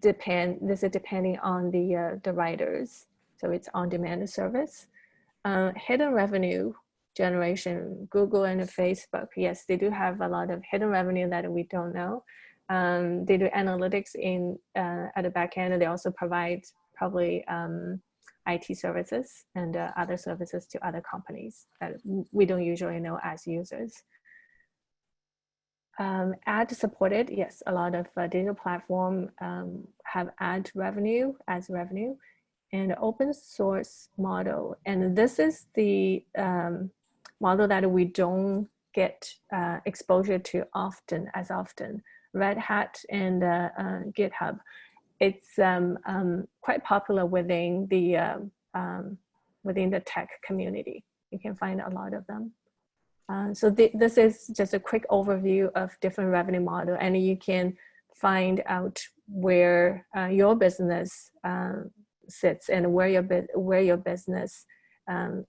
Speaker 2: depending on the riders. So it's on-demand service. Hidden revenue generation, Google and Facebook, yes, they do have a lot of hidden revenue that we don't know. They do analytics at the back end. They also provide probably IT services and other services to other companies that we don't usually know as users. Ad supported, yes, a lot of digital platform have ad revenue as revenue, and open source model. And this is the model that we don't get exposure to as often. Red Hat and GitHub. It's quite popular within the tech community. You can find a lot of them. So this is just a quick overview of different revenue model, and you can find out where your business sits and where your business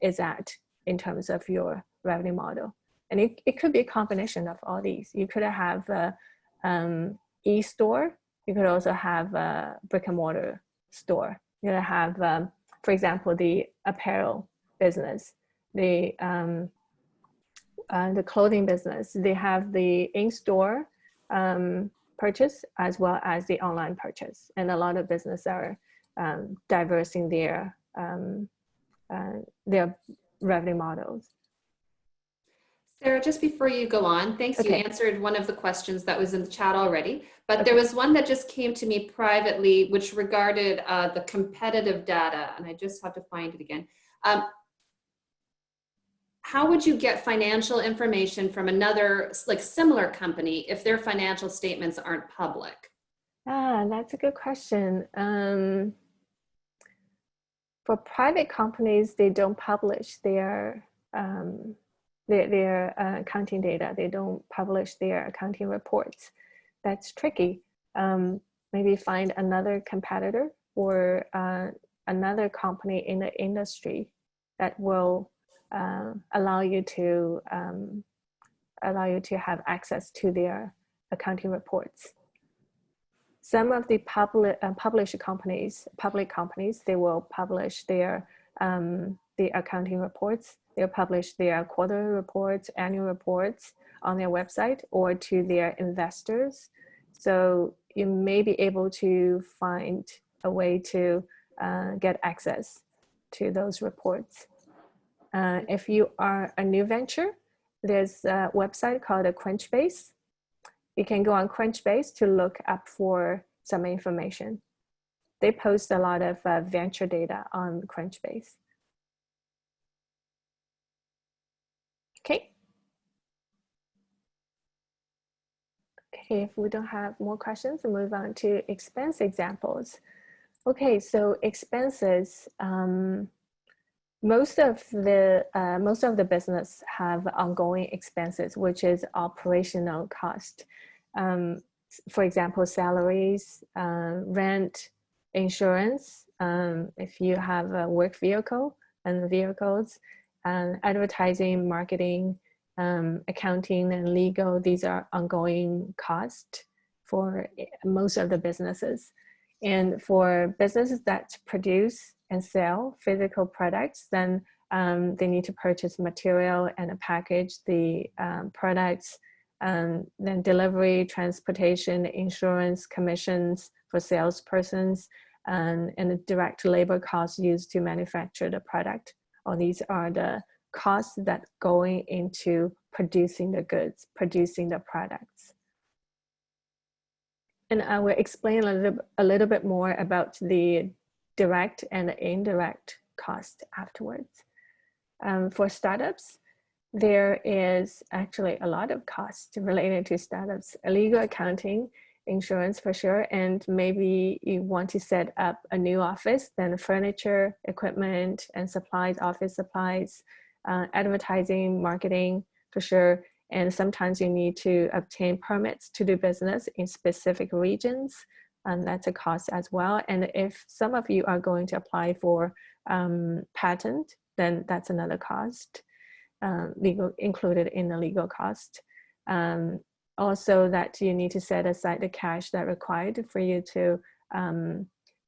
Speaker 2: is at in terms of your revenue model. And it could be a combination of all these. You could have e-store. You could also have a brick and mortar store. You could have, for example, the apparel business, the clothing business. They have the in-store purchase as well as the online purchase. And a lot of businesses are diversing their revenue models.
Speaker 1: Sarah, just before you go on, thanks.
Speaker 2: Okay.
Speaker 1: You answered one of the questions that was in the chat already, but there was one that just came to me privately, which regarded the competitive data, and I just have to find it again. How would you get financial information from another similar company if their financial statements aren't public?
Speaker 2: That's a good question. For private companies, they don't publish their accounting data. They don't publish their accounting reports. That's tricky. Maybe find another competitor or another company in the industry that will allow you to have access to their accounting reports. Some of the public companies, they will publish their the accounting reports. They'll publish their quarterly reports, annual reports on their website or to their investors. So you may be able to find a way to get access to those reports. If you are a new venture, there's a website called Crunchbase. You can go on Crunchbase to look up for some information. They post a lot of venture data on Crunchbase. Okay. Okay, if we don't have more questions, we'll move on to expense examples. Okay, so expenses, most of the business have ongoing expenses, which is operational cost. For example, salaries, rent, insurance, if you have a work vehicle and vehicles, advertising, marketing, accounting and legal, these are ongoing costs for most of the businesses. And for businesses that produce and sell physical products, then they need to purchase material and package the products, then delivery, transportation, insurance, commissions for salespersons, and the direct labor costs used to manufacture the product. All these are the costs that going into producing the goods, producing the products. And I will explain a little bit more about the direct and indirect cost afterwards. For startups, there is actually a lot of cost related to startups: legal, accounting, insurance for sure, and maybe you want to set up a new office, then furniture, equipment, and supplies, office supplies, advertising, marketing for sure. And sometimes you need to obtain permits to do business in specific regions, and that's a cost as well. And if some of you are going to apply for patent, then that's another cost, legal included in the legal cost. Also that you need to set aside the cash that required for you to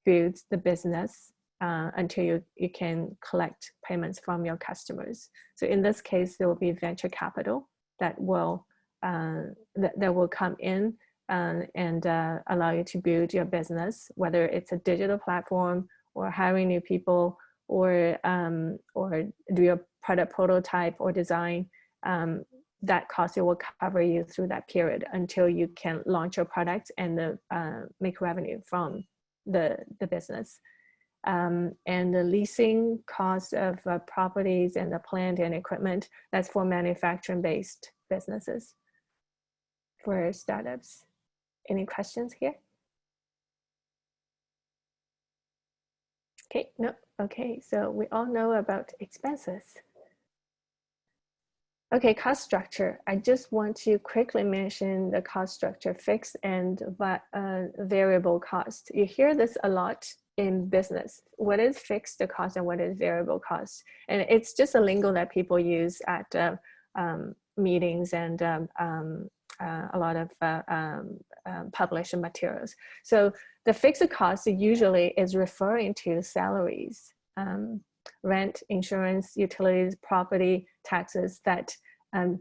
Speaker 2: build the business until you can collect payments from your customers. So in this case, there will be venture capital that will come in and allow you to build your business, whether it's a digital platform or hiring new people or do a product prototype or design. That cost, it will cover you through that period until you can launch your product and make revenue from the business. And the leasing cost of properties and the plant and equipment, that's for manufacturing-based businesses. For startups, any questions here? Okay, no, okay, so we all know about expenses. Okay, cost structure. I just want to quickly mention the cost structure, fixed and variable cost. You hear this a lot in business. What is fixed cost and what is variable cost? And it's just a lingo that people use at meetings and a lot of publishing materials. So the fixed cost usually is referring to salaries, rent, insurance, utilities, property, taxes that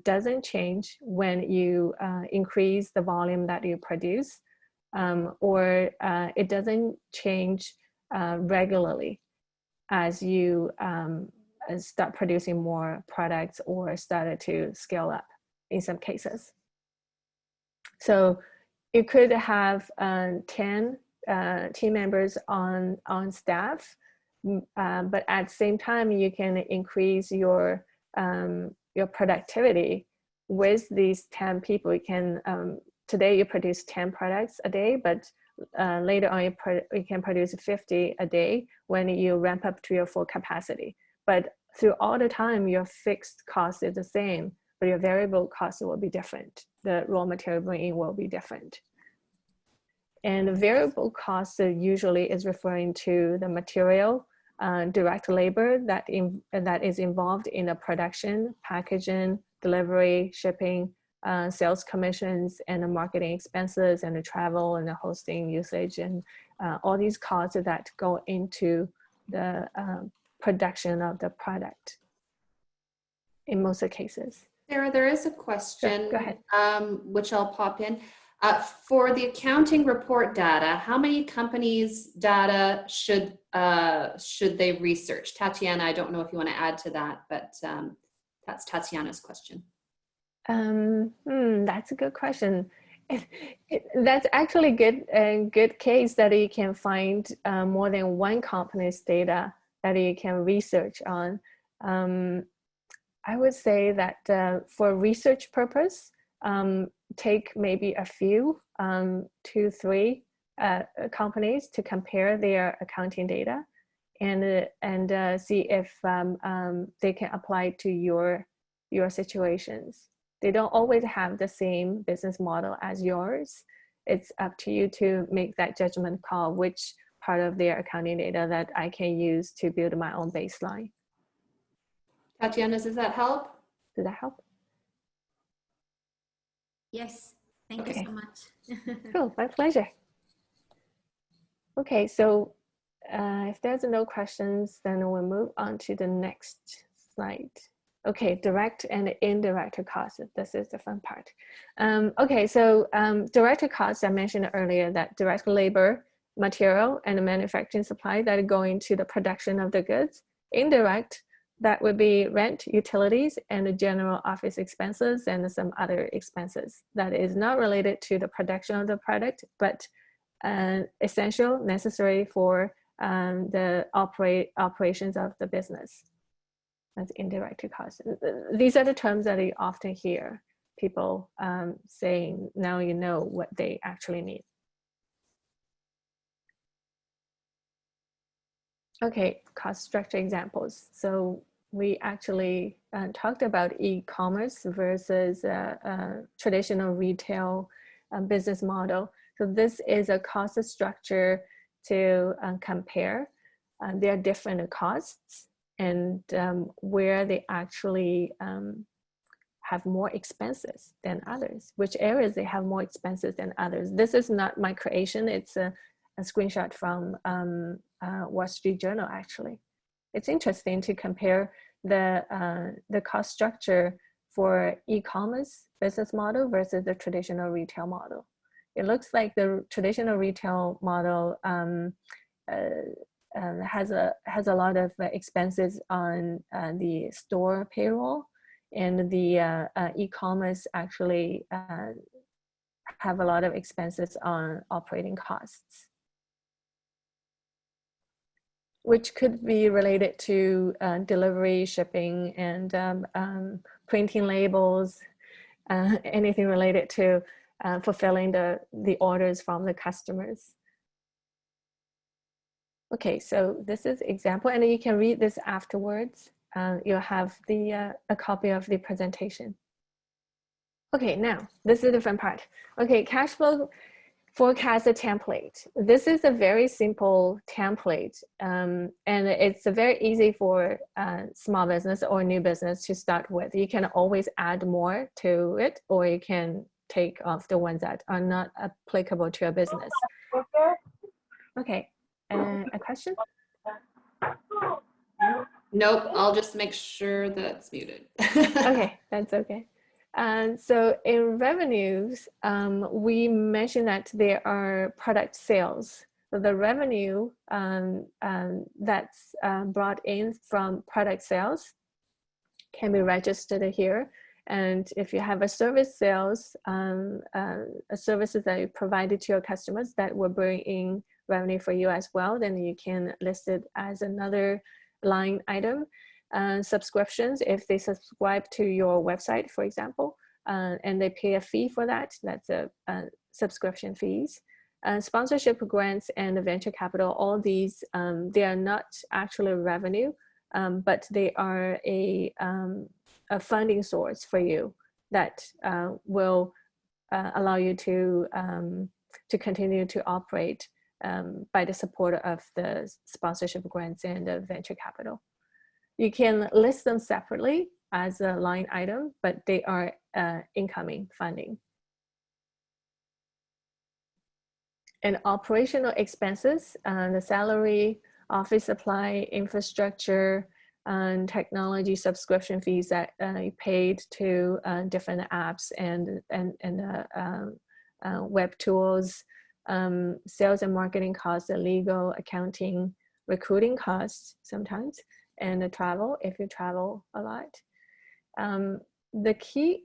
Speaker 2: doesn't change when you increase the volume that you produce, or it doesn't change regularly as you start producing more products or started to scale up in some cases. So you could have 10 team members on staff, but at the same time, you can increase your productivity with these 10 people. You can, today you produce 10 products a day, but later on you can produce 50 a day when you ramp up to your full capacity. But through all the time, your fixed cost is the same, but your variable cost will be different. The raw material bringing will be different. And the variable cost usually is referring to the material, direct labor that is involved in the production, packaging, delivery, shipping, sales commissions, and the marketing expenses, and the travel and the hosting usage, and all these costs that go into the production of the product in most of the cases.
Speaker 1: Sarah, there is a question,
Speaker 2: Sure, go ahead.
Speaker 1: Which I'll pop in. For the accounting report data, how many companies' data should they research? Tatiana, I don't know if you want to add to that, but that's Tatiana's question.
Speaker 2: That's a good question. That's actually a good case that you can find more than one company's data that you can research on. I would say that for research purpose, take maybe a few, 2, 3 companies to compare their accounting data and see if they can apply to your situations. They don't always have the same business model as yours. It's up to you to make that judgment call, which part of their accounting data that I can use to build my own baseline.
Speaker 1: Tatiana, does that help?
Speaker 2: Did that help?
Speaker 5: Yes, thank you so much.
Speaker 2: Cool, my pleasure. Okay, so if there's no questions, then we'll move on to the next slide. Okay, direct and indirect costs. This is the fun part. Okay, so direct costs, I mentioned earlier that direct labor, material, and manufacturing supply that are going to the production of the goods. Indirect, that would be rent, utilities, and the general office expenses and some other expenses that is not related to the production of the product, but essential, necessary for the operations of the business. That's indirect costs. These are the terms that you often hear people saying, now you know what they actually mean. Okay, cost structure examples. So we actually talked about e-commerce versus traditional retail business model. So this is a cost structure to compare. There are different costs and where they actually have more expenses than others, which areas they have more expenses than others. This is not my creation. It's a screenshot from Wall Street Journal, actually. It's interesting to compare the cost structure for e-commerce business model versus the traditional retail model. It looks like the traditional retail model has a lot of expenses on the store payroll, and the e-commerce actually have a lot of expenses on operating costs, which could be related to delivery, shipping, and printing labels, anything related to fulfilling the orders from the customers. Okay, so this is example, and you can read this afterwards. You'll have a copy of the presentation. Okay, now this is the fun part. Okay, cash flow forecast template. This is a very simple template, and it's very easy for small business or new business to start with. You can always add more to it, or you can take off the ones that are not applicable to your business. Okay, a question?
Speaker 1: Nope, I'll just make sure that's muted.
Speaker 2: Okay, that's okay. So in revenues, we mentioned that there are product sales. So the revenue that's brought in from product sales can be registered here. And if you have a service sales, services that you provided to your customers that will bring in revenue for you as well, then you can list it as another line item. Subscriptions, if they subscribe to your website, for example, and they pay a fee for that, that's a subscription fees. Sponsorship grants and venture capital, all these, they are not actually revenue, but they are a funding source for you that will allow you to continue to operate by the support of the sponsorship grants and the venture capital. You can list them separately as a line item, but they are incoming funding. And operational expenses, the salary, office supply, infrastructure, and technology subscription fees that you paid to different apps and web tools, sales and marketing costs, legal, accounting, recruiting costs sometimes, and the travel, if you travel a lot. The key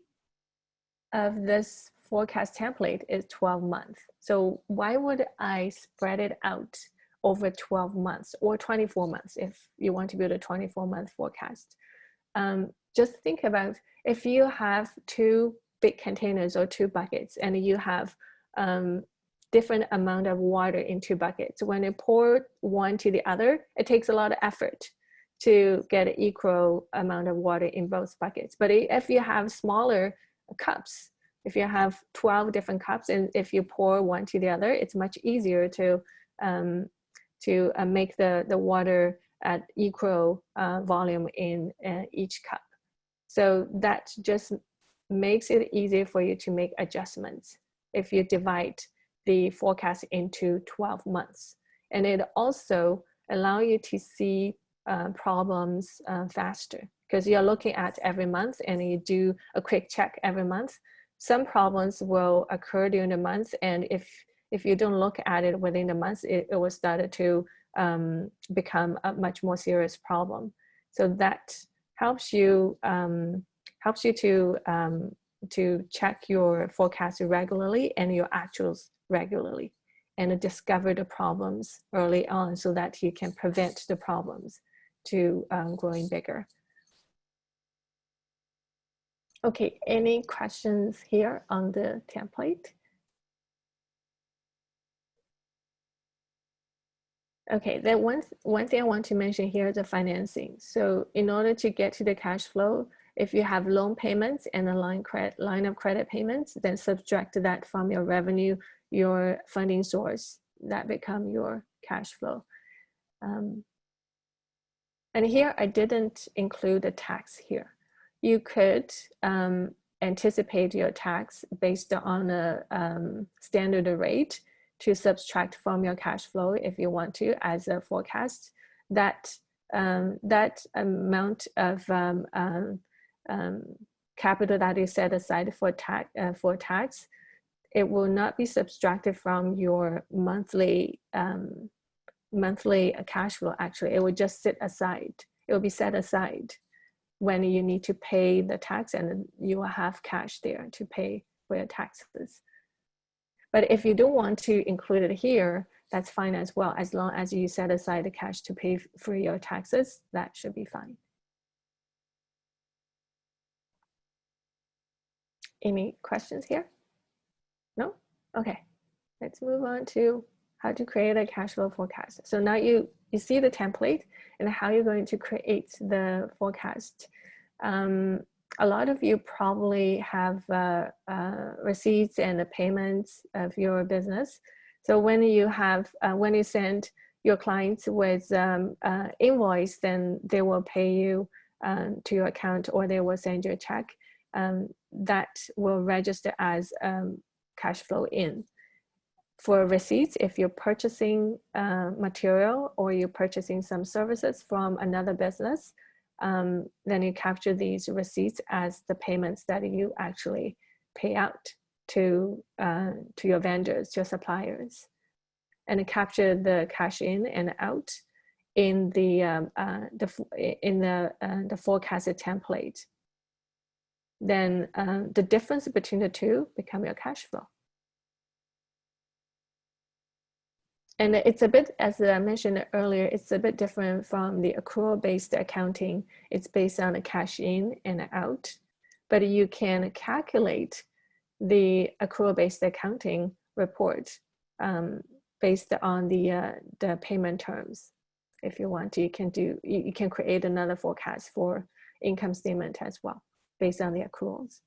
Speaker 2: of this forecast template is 12 months. So why would I spread it out over 12 months or 24 months if you want to build a 24-month forecast? just think about if you have 2 big containers or 2 buckets, and you have different amount of water in 2 buckets. When you pour one to the other, it takes a lot of effort to get an equal amount of water in both buckets. But if you have smaller cups, if you have 12 different cups, and if you pour one to the other, it's much easier to make the water at equal volume in each cup. So that just makes it easier for you to make adjustments if you divide the forecast into 12 months. And it also allows you to see problems faster, because you're looking at every month and you do a quick check every month. Some problems will occur during the month, and if you don't look at it within the month, it will start to become a much more serious problem. So that helps you to check your forecast regularly and your actuals regularly, and discover the problems early on so that you can prevent the problems to growing bigger. Okay, any questions here on the template? Okay, then one thing I want to mention here is the financing. So in order to get to the cash flow, if you have loan payments and a line of credit payments, then subtract that from your revenue, your funding source, that become your cash flow. And here I didn't include a tax here. You could anticipate your tax based on a standard rate to subtract from your cash flow if you want to as a forecast. That amount of capital that is set aside for tax, it will not be subtracted from your monthly cash flow. Actually, it will just sit aside. It will be set aside when you need to pay the tax, and you will have cash there to pay for your taxes. But if you don't want to include it here, that's fine as well. As long as you set aside the cash to pay for your taxes, that should be fine. Any questions here? No? Okay, let's move on to how to create a cash flow forecast. So now you see the template and how you're going to create the forecast. A lot of you probably have receipts and the payments of your business. So when you send your clients with invoice, then they will pay you to your account, or they will send you a check. That will register as cash flow in. For receipts, if you're purchasing material or you're purchasing some services from another business, then you capture these receipts as the payments that you actually pay out to your vendors, to your suppliers, and capture the cash in and out in the forecasted template. Then the difference between the two become your cash flow. And it's a bit, as I mentioned earlier, it's a bit different from the accrual-based accounting. It's based on a cash in and out, but you can calculate the accrual-based accounting report based on the payment terms. If you want to, you can create another forecast for income statement as well, based on the accruals.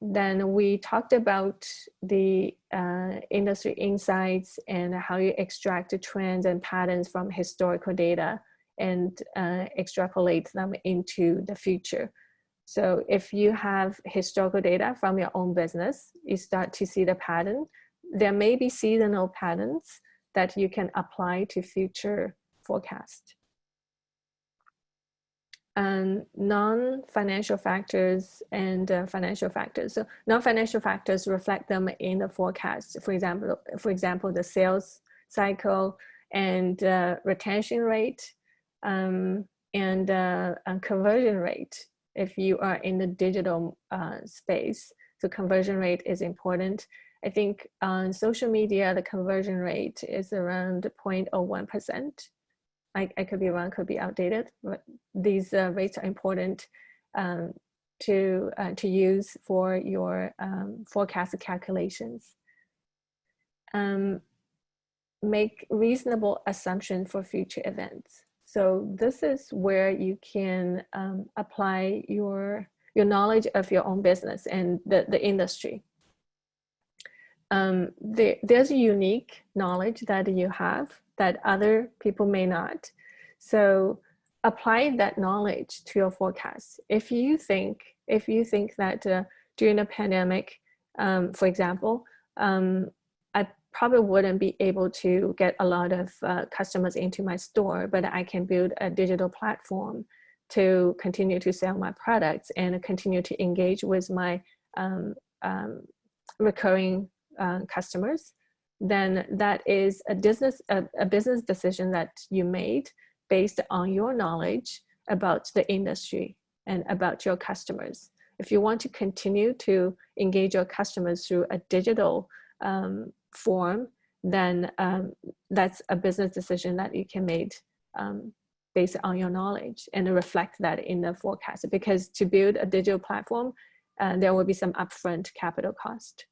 Speaker 2: Then we talked about the industry insights and how you extract the trends and patterns from historical data and extrapolate them into the future. So if you have historical data from your own business, you start to see the pattern. There may be seasonal patterns that you can apply to future forecasts. Non-financial factors and financial factors. So non-financial factors reflect them in the forecast. For example, the sales cycle and retention rate and conversion rate. If you are in the digital space, so conversion rate is important. I think on social media, the conversion rate is around 0.01%. I could be wrong, could be outdated, but these rates are important to use for your forecast calculations. Make reasonable assumptions for future events. So this is where you can apply your knowledge of your own business and the industry. There's a unique knowledge that you have that other people may not. So apply that knowledge to your forecast. If you think that during a pandemic, for example, I probably wouldn't be able to get a lot of customers into my store, but I can build a digital platform to continue to sell my products and continue to engage with my recurring customers, then that is a business decision that you made based on your knowledge about the industry and about your customers. If you want to continue to engage your customers through a digital form, then that's a business decision that you can make based on your knowledge and reflect that in the forecast. Because to build a digital platform, there will be some upfront capital cost.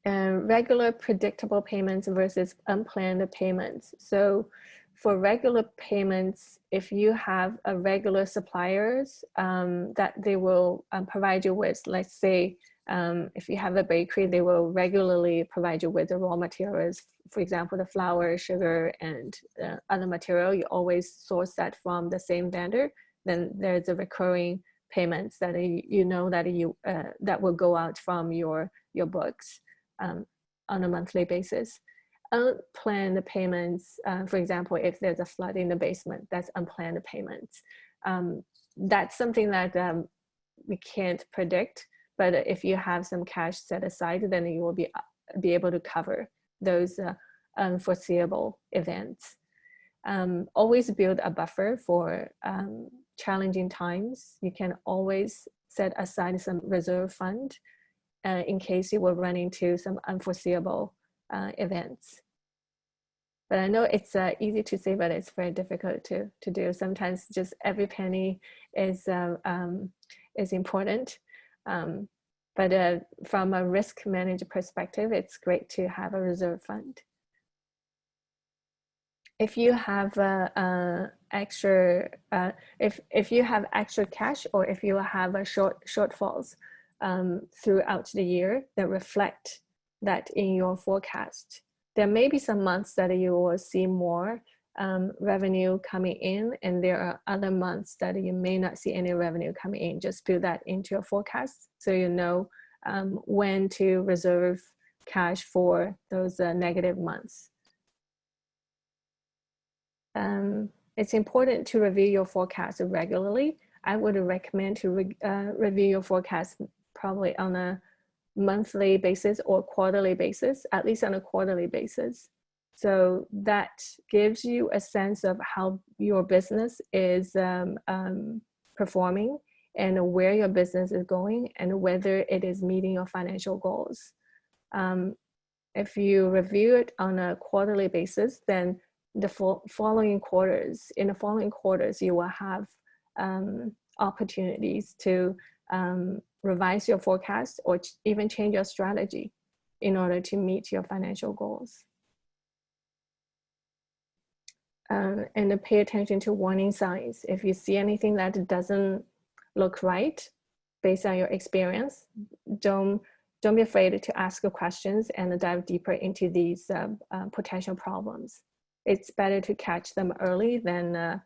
Speaker 2: Regular predictable payments versus unplanned payments. So for regular payments, if you have a regular suppliers that they will provide you with, let's say, if you have a bakery, they will regularly provide you with the raw materials, for example, the flour, sugar, and other material. You always source that from the same vendor. Then there's a recurring payments that you know that that will go out from your books on a monthly basis. Unplanned payments, for example, if there's a flood in the basement, that's unplanned payments. That's something that we can't predict, but if you have some cash set aside, then you will be able to cover those unforeseeable events. Always build a buffer for challenging times. You can always set aside some reserve fund in case you will run into some unforeseeable events. But I know it's easy to say, but it's very difficult to do. Sometimes just every penny is important. But from a risk manager perspective, it's great to have a reserve fund. If you have extra, if you have extra cash, or if you have a shortfalls throughout the year that reflect that in your forecast, there may be some months that you will see more revenue coming in, and there are other months that you may not see any revenue coming in. Just build that into your forecast so you know when to reserve cash for those negative months. It's important to review your forecast regularly. I would recommend to review your forecast probably on a monthly basis or quarterly basis, at least on a quarterly basis. So that gives you a sense of how your business is performing and where your business is going and whether it is meeting your financial goals. If you review it on a quarterly basis, then in the following quarters, you will have opportunities to revise your forecast or even change your strategy in order to meet your financial goals. And pay attention to warning signs. If you see anything that doesn't look right based on your experience, don't be afraid to ask questions and dive deeper into these potential problems. It's better to catch them early than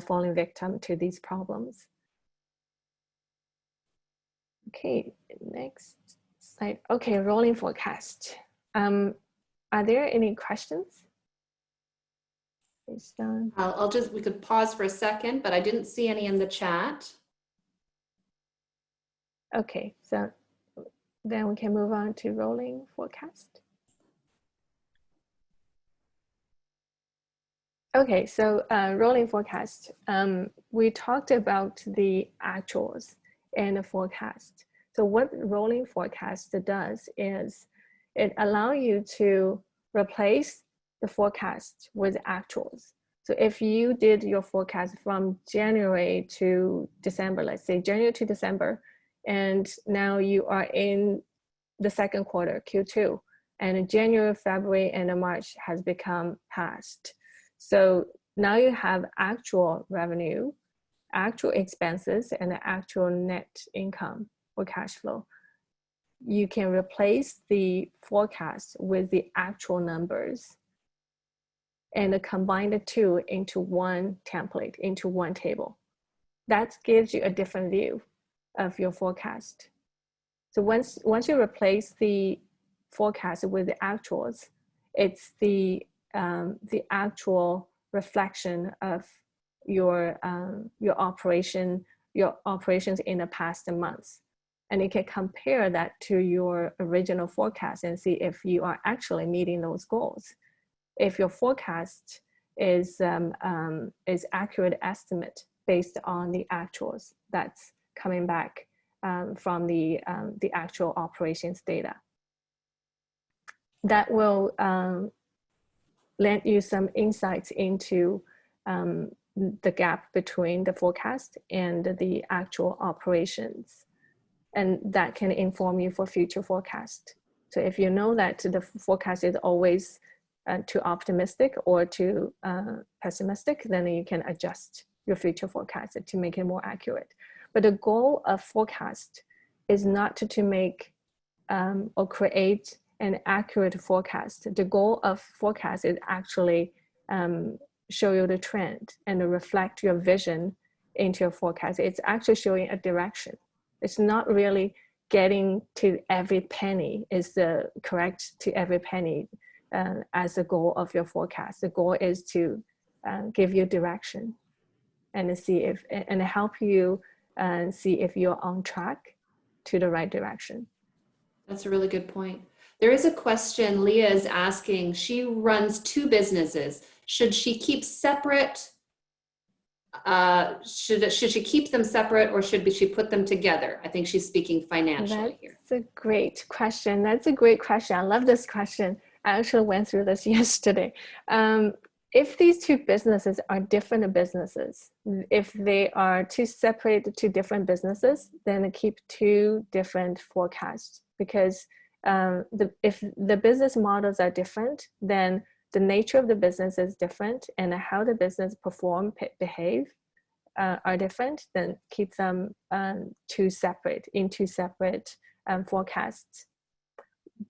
Speaker 2: falling victim to these problems. Okay, next slide. Okay, rolling forecast. Are there any questions?
Speaker 1: We could pause for a second, but I didn't see any in the chat.
Speaker 2: Okay, so then we can move on to rolling forecast. Okay, so rolling forecast. We talked about the actuals and the forecast. So what rolling forecast does is it allows you to replace the forecast with actuals. So if you did your forecast from January to December, let's say January to December, and now you are in the second quarter, Q2, and January, February, and March has become past. So now you have actual revenue, actual expenses, and the actual net income or cash flow. You can replace the forecast with the actual numbers and combine the two into one template, into one table. That gives you a different view of your forecast. So once you replace the forecast with the actuals, it's the actual reflection of your operations in the past months. And you can compare that to your original forecast and see if you are actually meeting those goals. If your forecast is accurate estimate based on the actuals that's coming back from the actual operations data. That will lend you some insights into the gap between the forecast and the actual operations. And that can inform you for future forecast. So if you know that the forecast is always too optimistic or too pessimistic, then you can adjust your future forecast to make it more accurate. But the goal of forecast is not to make or create an accurate forecast. The goal of forecast is actually show you the trend and reflect your vision into your forecast. It's actually showing a direction. It's not really getting to every penny is the correct to every penny as the goal of your forecast. The goal is to give you direction and see if, and help you see if you're on track to the right direction.
Speaker 1: That's a really good point. There is a question Leah is asking. She runs 2 businesses. Should she keep separate? Should she keep them separate, or should she put them together? I think she's speaking financially here.
Speaker 2: That's a great question. That's a great question. I love this question. I actually went through this yesterday. If these 2 businesses are different businesses, if they are 2 separate, 2 different businesses, then keep 2 different forecasts, because if the business models are different, then the nature of the business is different, and how the business perform, behave are different, then keep them in 2 separate forecasts.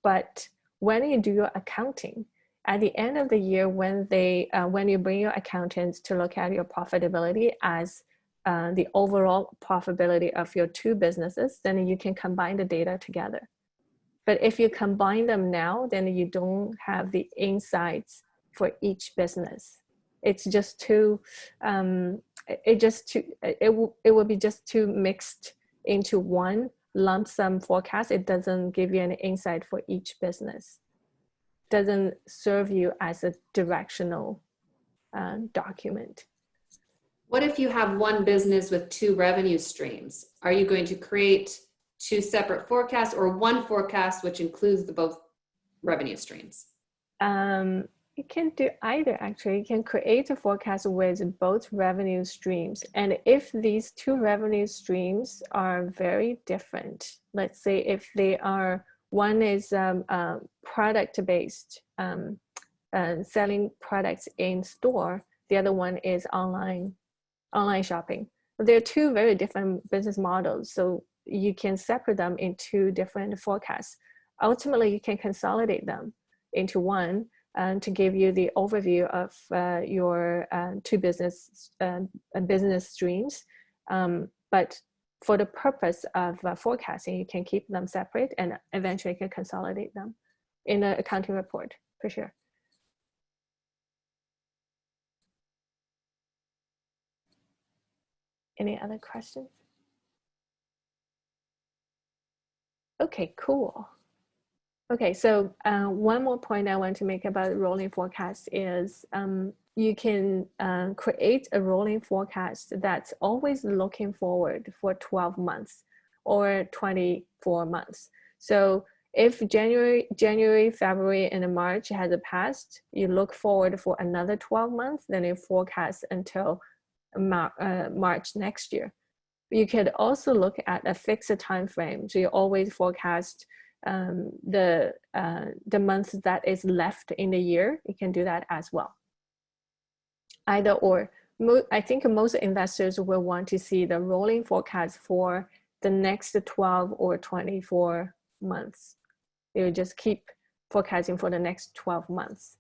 Speaker 2: But when you do your accounting, at the end of the year, when you bring your accountants to look at your profitability as the overall profitability of your 2 businesses, then you can combine the data together. But if you combine them now, then you don't have the insights for each business. It's just too, it will be just too mixed into one lump sum forecast. It doesn't give you an insight for each business. Doesn't serve you as a directional document.
Speaker 1: What if you have one business with 2 revenue streams? Are you going to create 2 separate forecasts, or one forecast which includes the both revenue streams?
Speaker 2: You can do either, actually. You can create a forecast with both revenue streams. And if these 2 revenue streams are very different, let's say if they are, one is product-based, selling products in store, the other one is online shopping. They're 2 very different business models, so you can separate them in 2 different forecasts. Ultimately, you can consolidate them into one to give you the overview of your 2 business streams. But for the purpose of forecasting, you can keep them separate and eventually you can consolidate them in an accounting report, for sure. Any other questions? Okay, cool. Okay, so one more point I want to make about rolling forecast is you can create a rolling forecast that's always looking forward for 12 months or 24 months. So if January, February, and March has passed, you look forward for another 12 months, then you forecast until March next year. You could also look at a fixed time frame. So you always forecast the month that is left in the year. You can do that as well. Either or. I think most investors will want to see the rolling forecast for the next 12 or 24 months. You just keep forecasting for the next 12 months.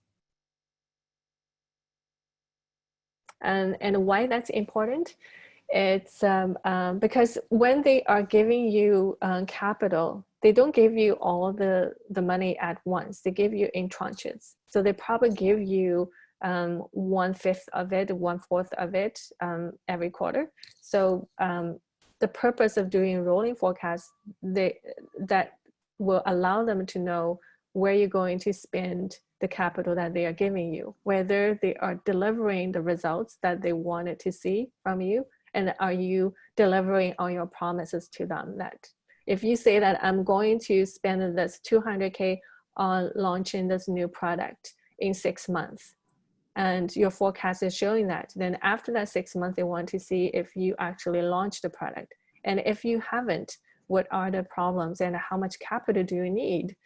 Speaker 2: And why that's important? It's because when they are giving you capital, they don't give you all the money at once. They give you in tranches. So they probably give you 1/5 of it, 1/4 of it every quarter. So the purpose of doing rolling forecasts, that will allow them to know where you're going to spend the capital that they are giving you, whether they are delivering the results that they wanted to see from you, and are you delivering on your promises to them. That if you say that I'm going to spend this 200K on launching this new product in 6 months, and your forecast is showing that, then after that 6 months, they want to see if you actually launched the product. And if you haven't, what are the problems and how much capital do you need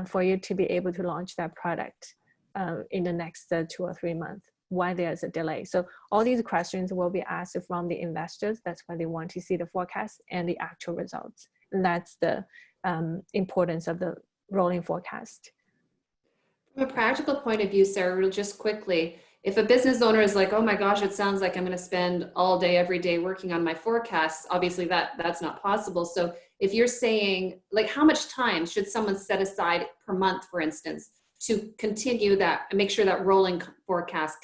Speaker 2: for you to be able to launch that product in the next 2 or 3 months? Why there's a delay? So all these questions will be asked from the investors. That's why they want to see the forecast and the actual results. And that's the importance of the rolling forecast.
Speaker 1: From a practical point of view, Sarah, just quickly, if a business owner is like, oh my gosh, it sounds like I'm going to spend all day, every day working on my forecasts, obviously that's not possible. So if you're saying, like, how much time should someone set aside per month, for instance, to continue that and make sure that rolling forecast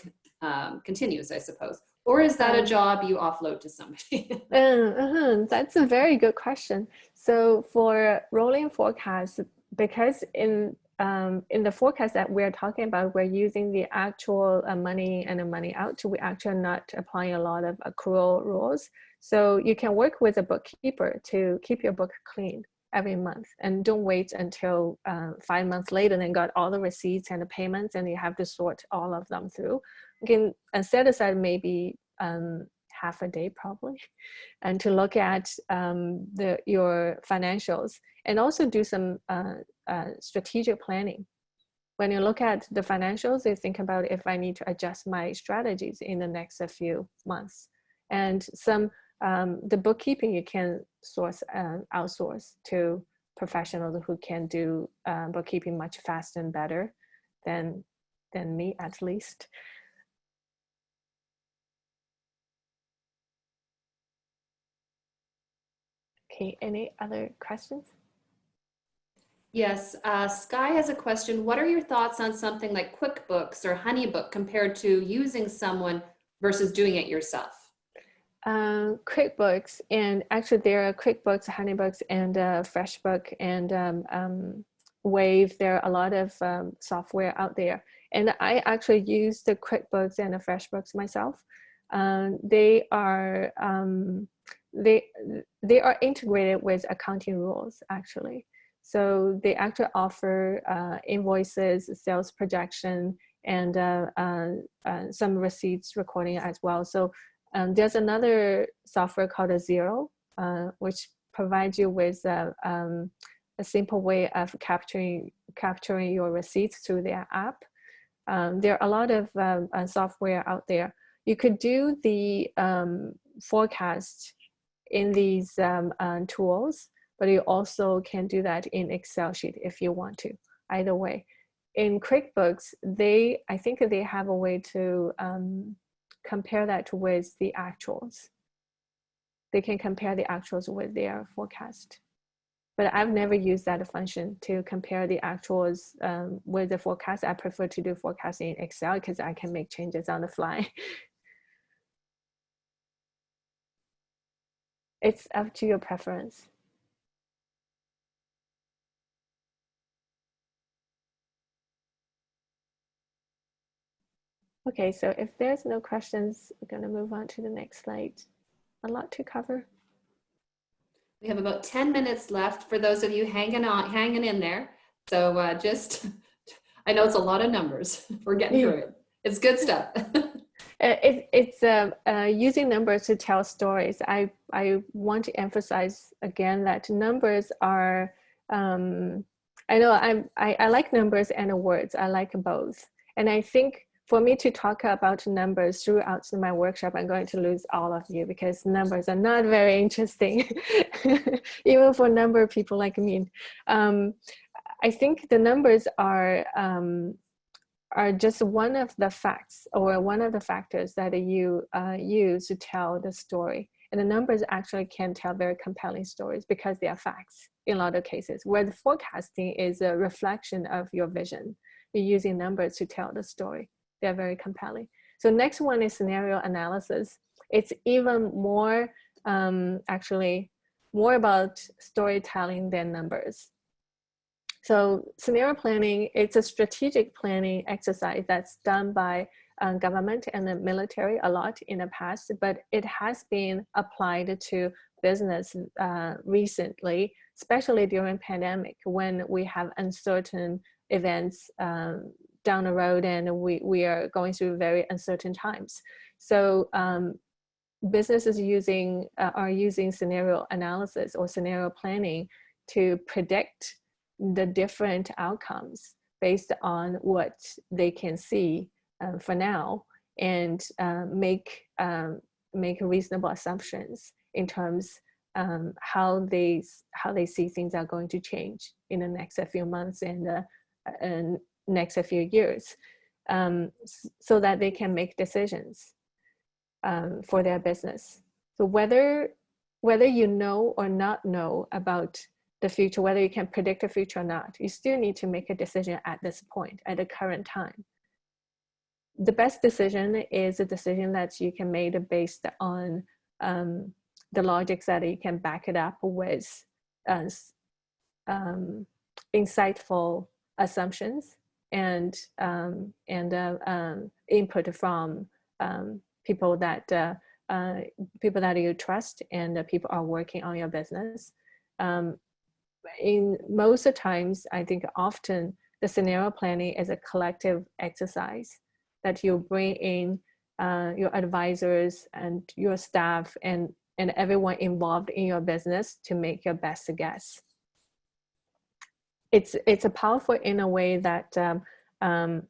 Speaker 1: continues, I suppose? Or is that a job you offload to somebody?
Speaker 2: That's a very good question. So for rolling forecasts, because in the forecast that we're talking about, we're using the actual money and the money out. We're actually not applying a lot of accrual rules. So you can work with a bookkeeper to keep your book clean every month, and don't wait until 5 months later and then got all the receipts and the payments and you have to sort all of them through. You can set aside maybe half a day probably, and to look at your financials, and also do some strategic planning. When you look at the financials, you think about if I need to adjust my strategies in the next few months. And the bookkeeping you can outsource to professionals who can do bookkeeping much faster and better than me, at least. Okay, any other questions?
Speaker 1: Yes, Sky has a question. What are your thoughts on something like QuickBooks or HoneyBook compared to using someone versus doing it yourself?
Speaker 2: QuickBooks, and actually there are QuickBooks, HoneyBooks, and FreshBook, and Wave. There are a lot of software out there, and I actually use the QuickBooks and the FreshBooks myself. They are integrated with accounting rules, actually. So they actually offer invoices, sales projection, and some receipts recording as well. So there's another software called Xero, which provides you with a simple way of capturing your receipts through their app. There are a lot of software out there. You could do the forecast in these tools, but you also can do that in Excel sheet if you want to. Either way, in QuickBooks, I think they have a way to compare that with the actuals. They can compare the actuals with their forecast. But I've never used that function to compare the actuals with the forecast. I prefer to do forecasting in Excel because I can make changes on the fly. It's up to your preference. Okay, so if there's no questions, we're going to move on to the next slide. A lot to cover.
Speaker 1: We have about 10 minutes left for those of you hanging in there. So I know it's a lot of numbers. We're getting through it. It's good stuff.
Speaker 2: It's using numbers to tell stories. I want to emphasize again that numbers are, I know I like numbers and words. I like both. And I think for me to talk about numbers throughout my workshop, I'm going to lose all of you because numbers are not very interesting, even for number of people like me. I think the numbers are just one of the facts or one of the factors that you use to tell the story. And the numbers actually can tell very compelling stories because they are facts in a lot of cases, where the forecasting is a reflection of your vision. You're using numbers to tell the story. They're very compelling. So next one is scenario analysis. It's even more, actually, more about storytelling than numbers. So scenario planning, it's a strategic planning exercise that's done by government and the military a lot in the past, but it has been applied to business recently, especially during pandemic when we have uncertain events down the road and we are going through very uncertain times. So businesses are using scenario analysis or scenario planning to predict the different outcomes based on what they can see for now, and make reasonable assumptions in terms how they see things are going to change in the next few months and next few years, so that they can make decisions for their business. So whether you know or not know about the future, whether you can predict the future or not, you still need to make a decision at this point, at the current time. The best decision is a decision that you can make based on the logics that you can back it up with insightful assumptions and input from people that you trust and people are working on your business. In most of the times, I think often the scenario planning is a collective exercise that you bring in your advisors and your staff and everyone involved in your business to make your best guess. It's a powerful in a way that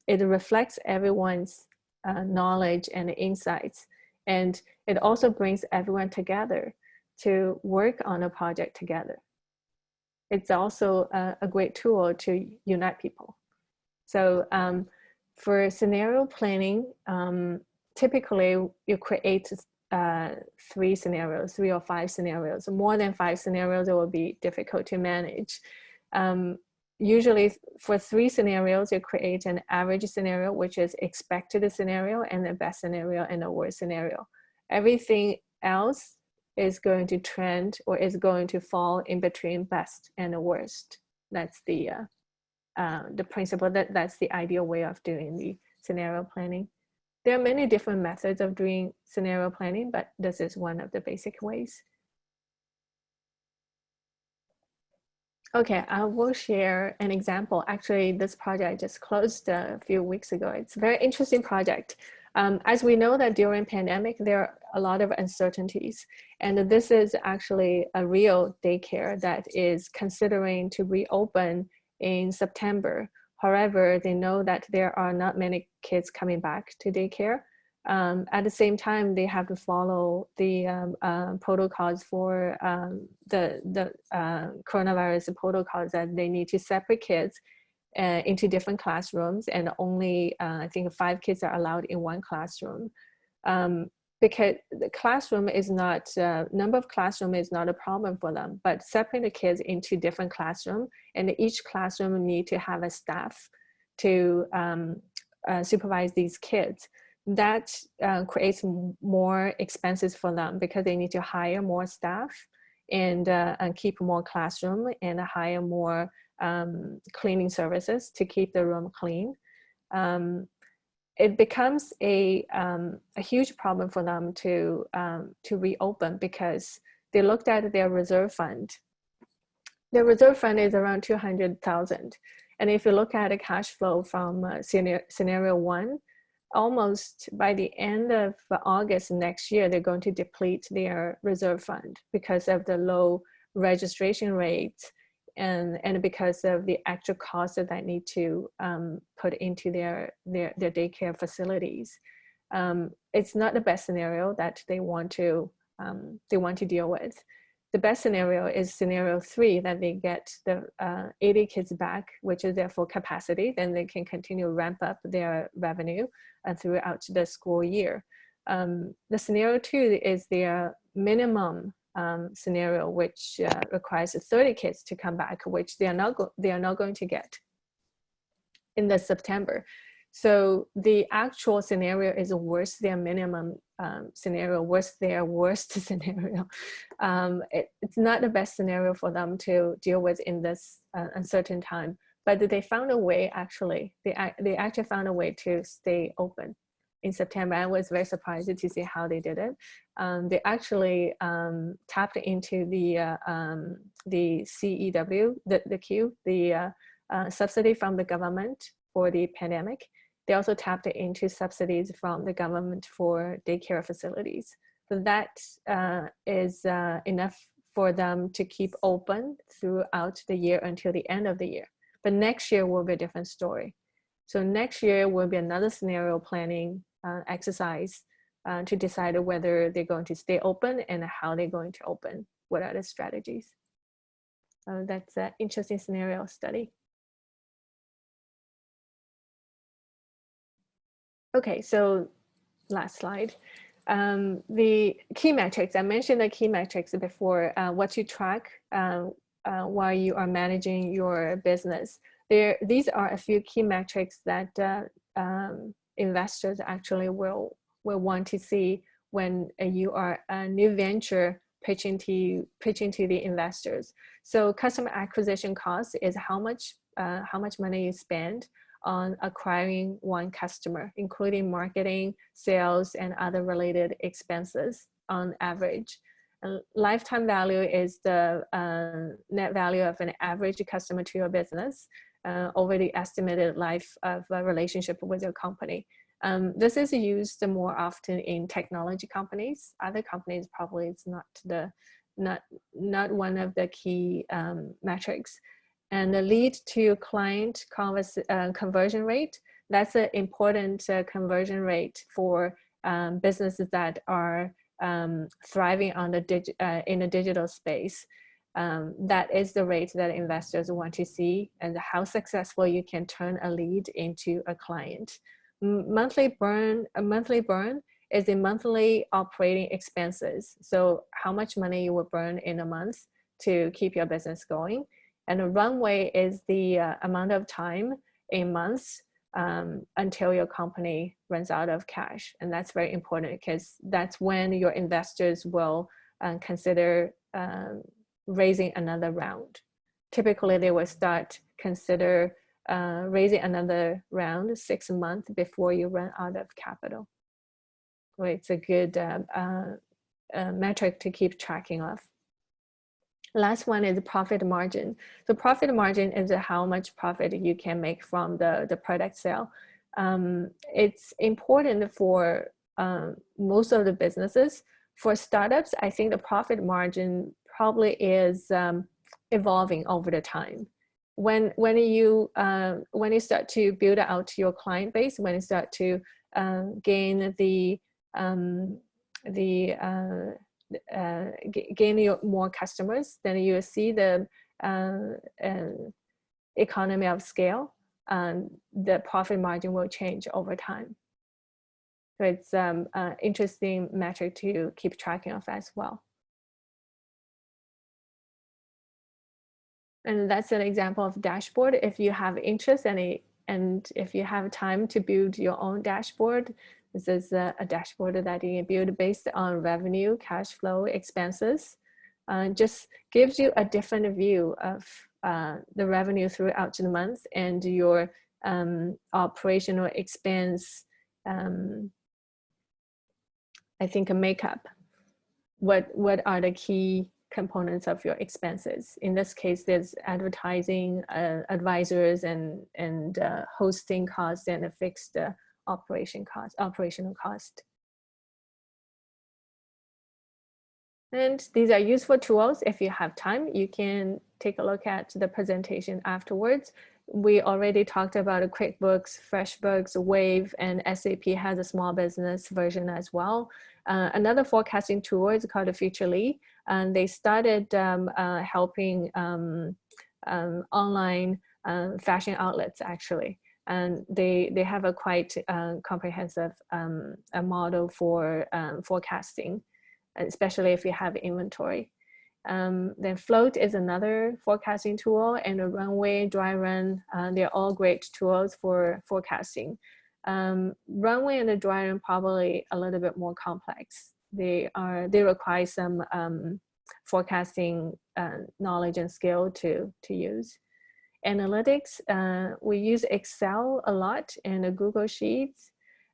Speaker 2: it reflects everyone's knowledge and insights, and it also brings everyone together to work on a project together. It's also a great tool to unite people. So for scenario planning, typically you create 3 or 5 scenarios. More than 5 scenarios, it will be difficult to manage. Usually for 3 scenarios, you create an average scenario, which is expected scenario, and the best scenario and the worst scenario. Everything else is going to trend or is going to fall in between best and the worst. That's the principle, that's the ideal way of doing the scenario planning. There are many different methods of doing scenario planning, but this is one of the basic ways. Okay, I will share an example. Actually, this project I just closed a few weeks ago. It's a very interesting project. As we know that during pandemic, there are a lot of uncertainties. And this is actually a real daycare that is considering to reopen in September. However, they know that there are not many kids coming back to daycare. At the same time, they have to follow the protocols for the coronavirus protocols, that they need to separate kids into different classrooms, and only I think 5 kids are allowed in one classroom, because the classroom is not, number of classroom is not a problem for them, but separating the kids into different classroom, and each classroom need to have a staff to supervise these kids. That creates more expenses for them because they need to hire more staff and keep more classroom and hire more cleaning services to keep the room clean. It becomes a huge problem for them to reopen because they looked at their reserve fund. Their reserve fund is around 200,000. And if you look at the cash flow from scenario 1, almost by the end of August next year, they're going to deplete their reserve fund because of the low registration rates and because of the extra costs that they need to put into their daycare facilities. It's not the best scenario that they want to deal with. The best scenario is scenario 3, that they get the 80 kids back, which is their full capacity. Then they can continue to ramp up their revenue throughout the school year. The scenario 2 is their minimum scenario, which requires 30 kids to come back, which they are not going to get in the September. So the actual scenario is worse their minimum scenario, worse their worst scenario. It's not the best scenario for them to deal with in this uncertain time. But they found a way, actually. They actually found a way to stay open in September. I was very surprised to see how they did it. They actually tapped into the CEW, the subsidy from the government for the pandemic. They also tapped into subsidies from the government for daycare facilities. So that is enough for them to keep open throughout the year until the end of the year. But next year will be a different story. So next year will be another scenario planning exercise to decide whether they're going to stay open and how they're going to open. What are the strategies? That's an interesting scenario study. Okay, so last slide. The key metrics, I mentioned the key metrics before, what you track while you are managing your business. These are a few key metrics that investors actually will want to see when you are a new venture pitching to the investors. So customer acquisition cost is how much money you spend on acquiring one customer, including marketing, sales, and other related expenses on average. Lifetime value is the net value of an average customer to your business over the estimated life of a relationship with your company. This is used more often in technology companies. Other companies probably it's not one of the key metrics. And the lead to client conversion rate, that's an important conversion rate for businesses that are thriving on in a digital space. That is the rate that investors want to see, and how successful you can turn a lead into a client. A monthly burn is the monthly operating expenses. So how much money you will burn in a month to keep your business going. And a runway is the amount of time in months until your company runs out of cash. And that's very important because that's when your investors will consider raising another round. Typically, they will consider raising another round 6 months before you run out of capital. So it's a good metric to keep tracking of. Last one is the profit margin. So profit margin is how much profit you can make from the product sale. It's important for most of the businesses. For startups, I think the profit margin probably is evolving over the time. When you start to build out your client base, when you start to gain gain more customers, then you will see the economy of scale, and the profit margin will change over time. So it's an interesting metric to keep tracking of as well. And that's an example of dashboard. If you have interest and if you have time to build your own dashboard, this is a dashboard that you can build based on revenue, cash flow, expenses. Just gives you a different view of the revenue throughout the month and your operational expense, I think, a makeup. what are the key components of your expenses. In this case, there's advertising, advisors, and hosting costs, and a fixed operational cost. And these are useful tools. If you have time, you can take a look at the presentation afterwards. We already talked about QuickBooks, FreshBooks, Wave, and SAP has a small business version as well. Another forecasting tool is called Futurely, and they started helping online fashion outlets actually. And they have a quite comprehensive model for forecasting, especially if you have inventory. Then Float is another forecasting tool, and a Runway, Dry Run, they're all great tools for forecasting. Runway and the Dry Run probably a little bit more complex. They require some forecasting knowledge and skill to use. Analytics, we use Excel a lot and Google Sheets.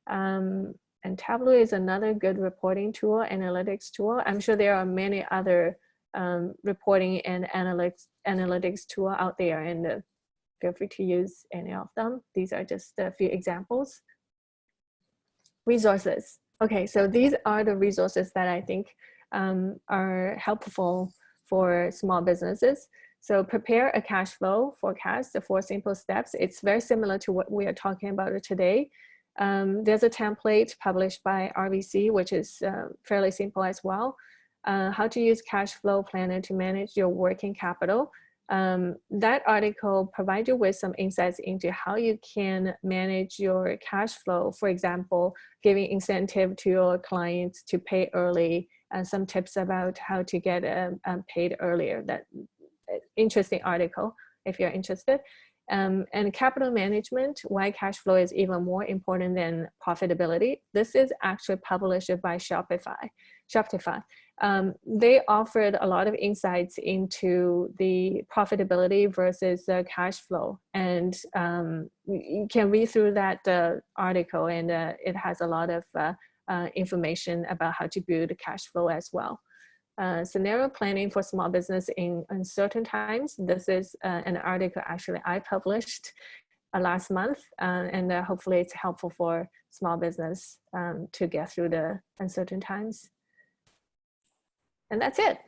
Speaker 2: And Tableau is another good reporting tool, analytics tool. I'm sure there are many other reporting and analytics tool out there, and feel free to use any of them. These are just a few examples. Resources. Okay, so these are the resources that I think are helpful for small businesses. So prepare a cash flow forecast, the 4 simple steps. It's very similar to what we are talking about today. There's a template published by RBC, which is fairly simple as well. How to use cash flow planner to manage your working capital. That article provides you with some insights into how you can manage your cash flow. For example, giving incentive to your clients to pay early, and some tips about how to get paid earlier. That interesting article if you're interested. And capital management, why cash flow is even more important than profitability. This is actually published by Shopify. They offered a lot of insights into the profitability versus cash flow. And you can read through that article, and it has a lot of information about how to build cash flow as well. Scenario planning for small business in uncertain times. This is an article actually I published last month, and hopefully it's helpful for small business to get through the uncertain times. And that's it.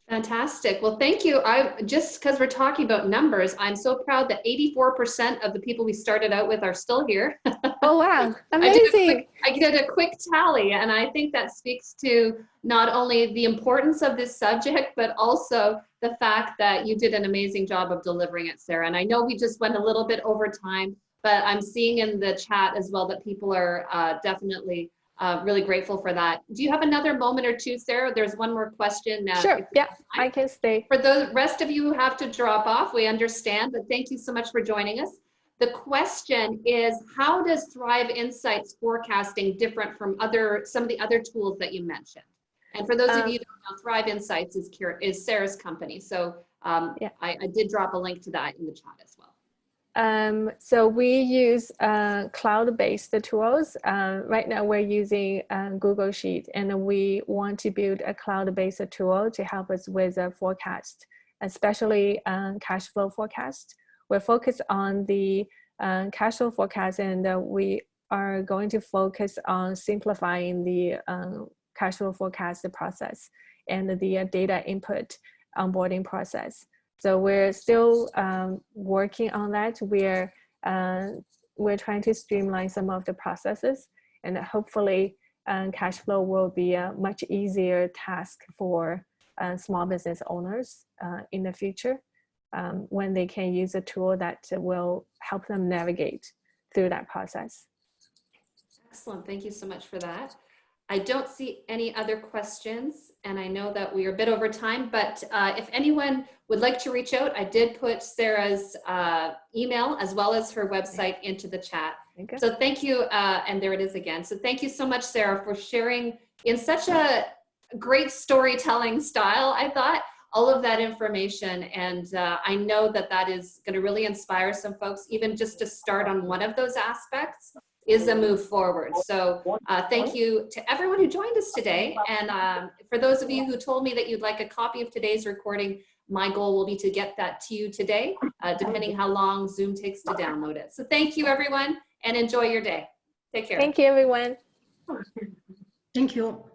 Speaker 1: Fantastic. Well, thank you. Just because we're talking about numbers, I'm so proud that 84% of the people we started out with are still here.
Speaker 2: Oh, wow. Amazing.
Speaker 1: I did a quick tally, and I think that speaks to not only the importance of this subject, but also the fact that you did an amazing job of delivering it, Sarah. And I know we just went a little bit over time, but I'm seeing in the chat as well that people are definitely really grateful for that. Do you have another moment or two, Sarah? There's one more question.
Speaker 2: Sure, yeah, I can stay.
Speaker 1: For the rest of you who have to drop off, we understand, but thank you so much for joining us. The question is, how does Thrive Insights forecasting different from some of the other tools that you mentioned? And for those of you who don't know, Thrive Insights is Sarah's company. So yeah. I did drop a link to that in the chat as well.
Speaker 2: So we use cloud-based tools. Right now we're using Google Sheet, and we want to build a cloud-based tool to help us with a forecast, especially cash flow forecast. We're focused on the cash flow forecast, and we are going to focus on simplifying the cash flow forecast process and the data input onboarding process. So we're still working on that. We're trying to streamline some of the processes, and hopefully cash flow will be a much easier task for small business owners in the future when they can use a tool that will help them navigate through that process.
Speaker 1: Excellent. Thank you so much for that. I don't see any other questions, and I know that we are a bit over time, but if anyone would like to reach out, I did put Sarah's email as well as her website into the chat. Okay. So thank you, and there it is again. So thank you so much, Sarah, for sharing in such a great storytelling style, I thought, all of that information. And I know that that is going to really inspire some folks, even just to start on one of those aspects. is a move forward. So thank you to everyone who joined us today. And for those of you who told me that you'd like a copy of today's recording, my goal will be to get that to you today, depending how long Zoom takes to download it. So thank you, everyone, and enjoy your day. Take care.
Speaker 2: Thank you, everyone.
Speaker 6: Thank you.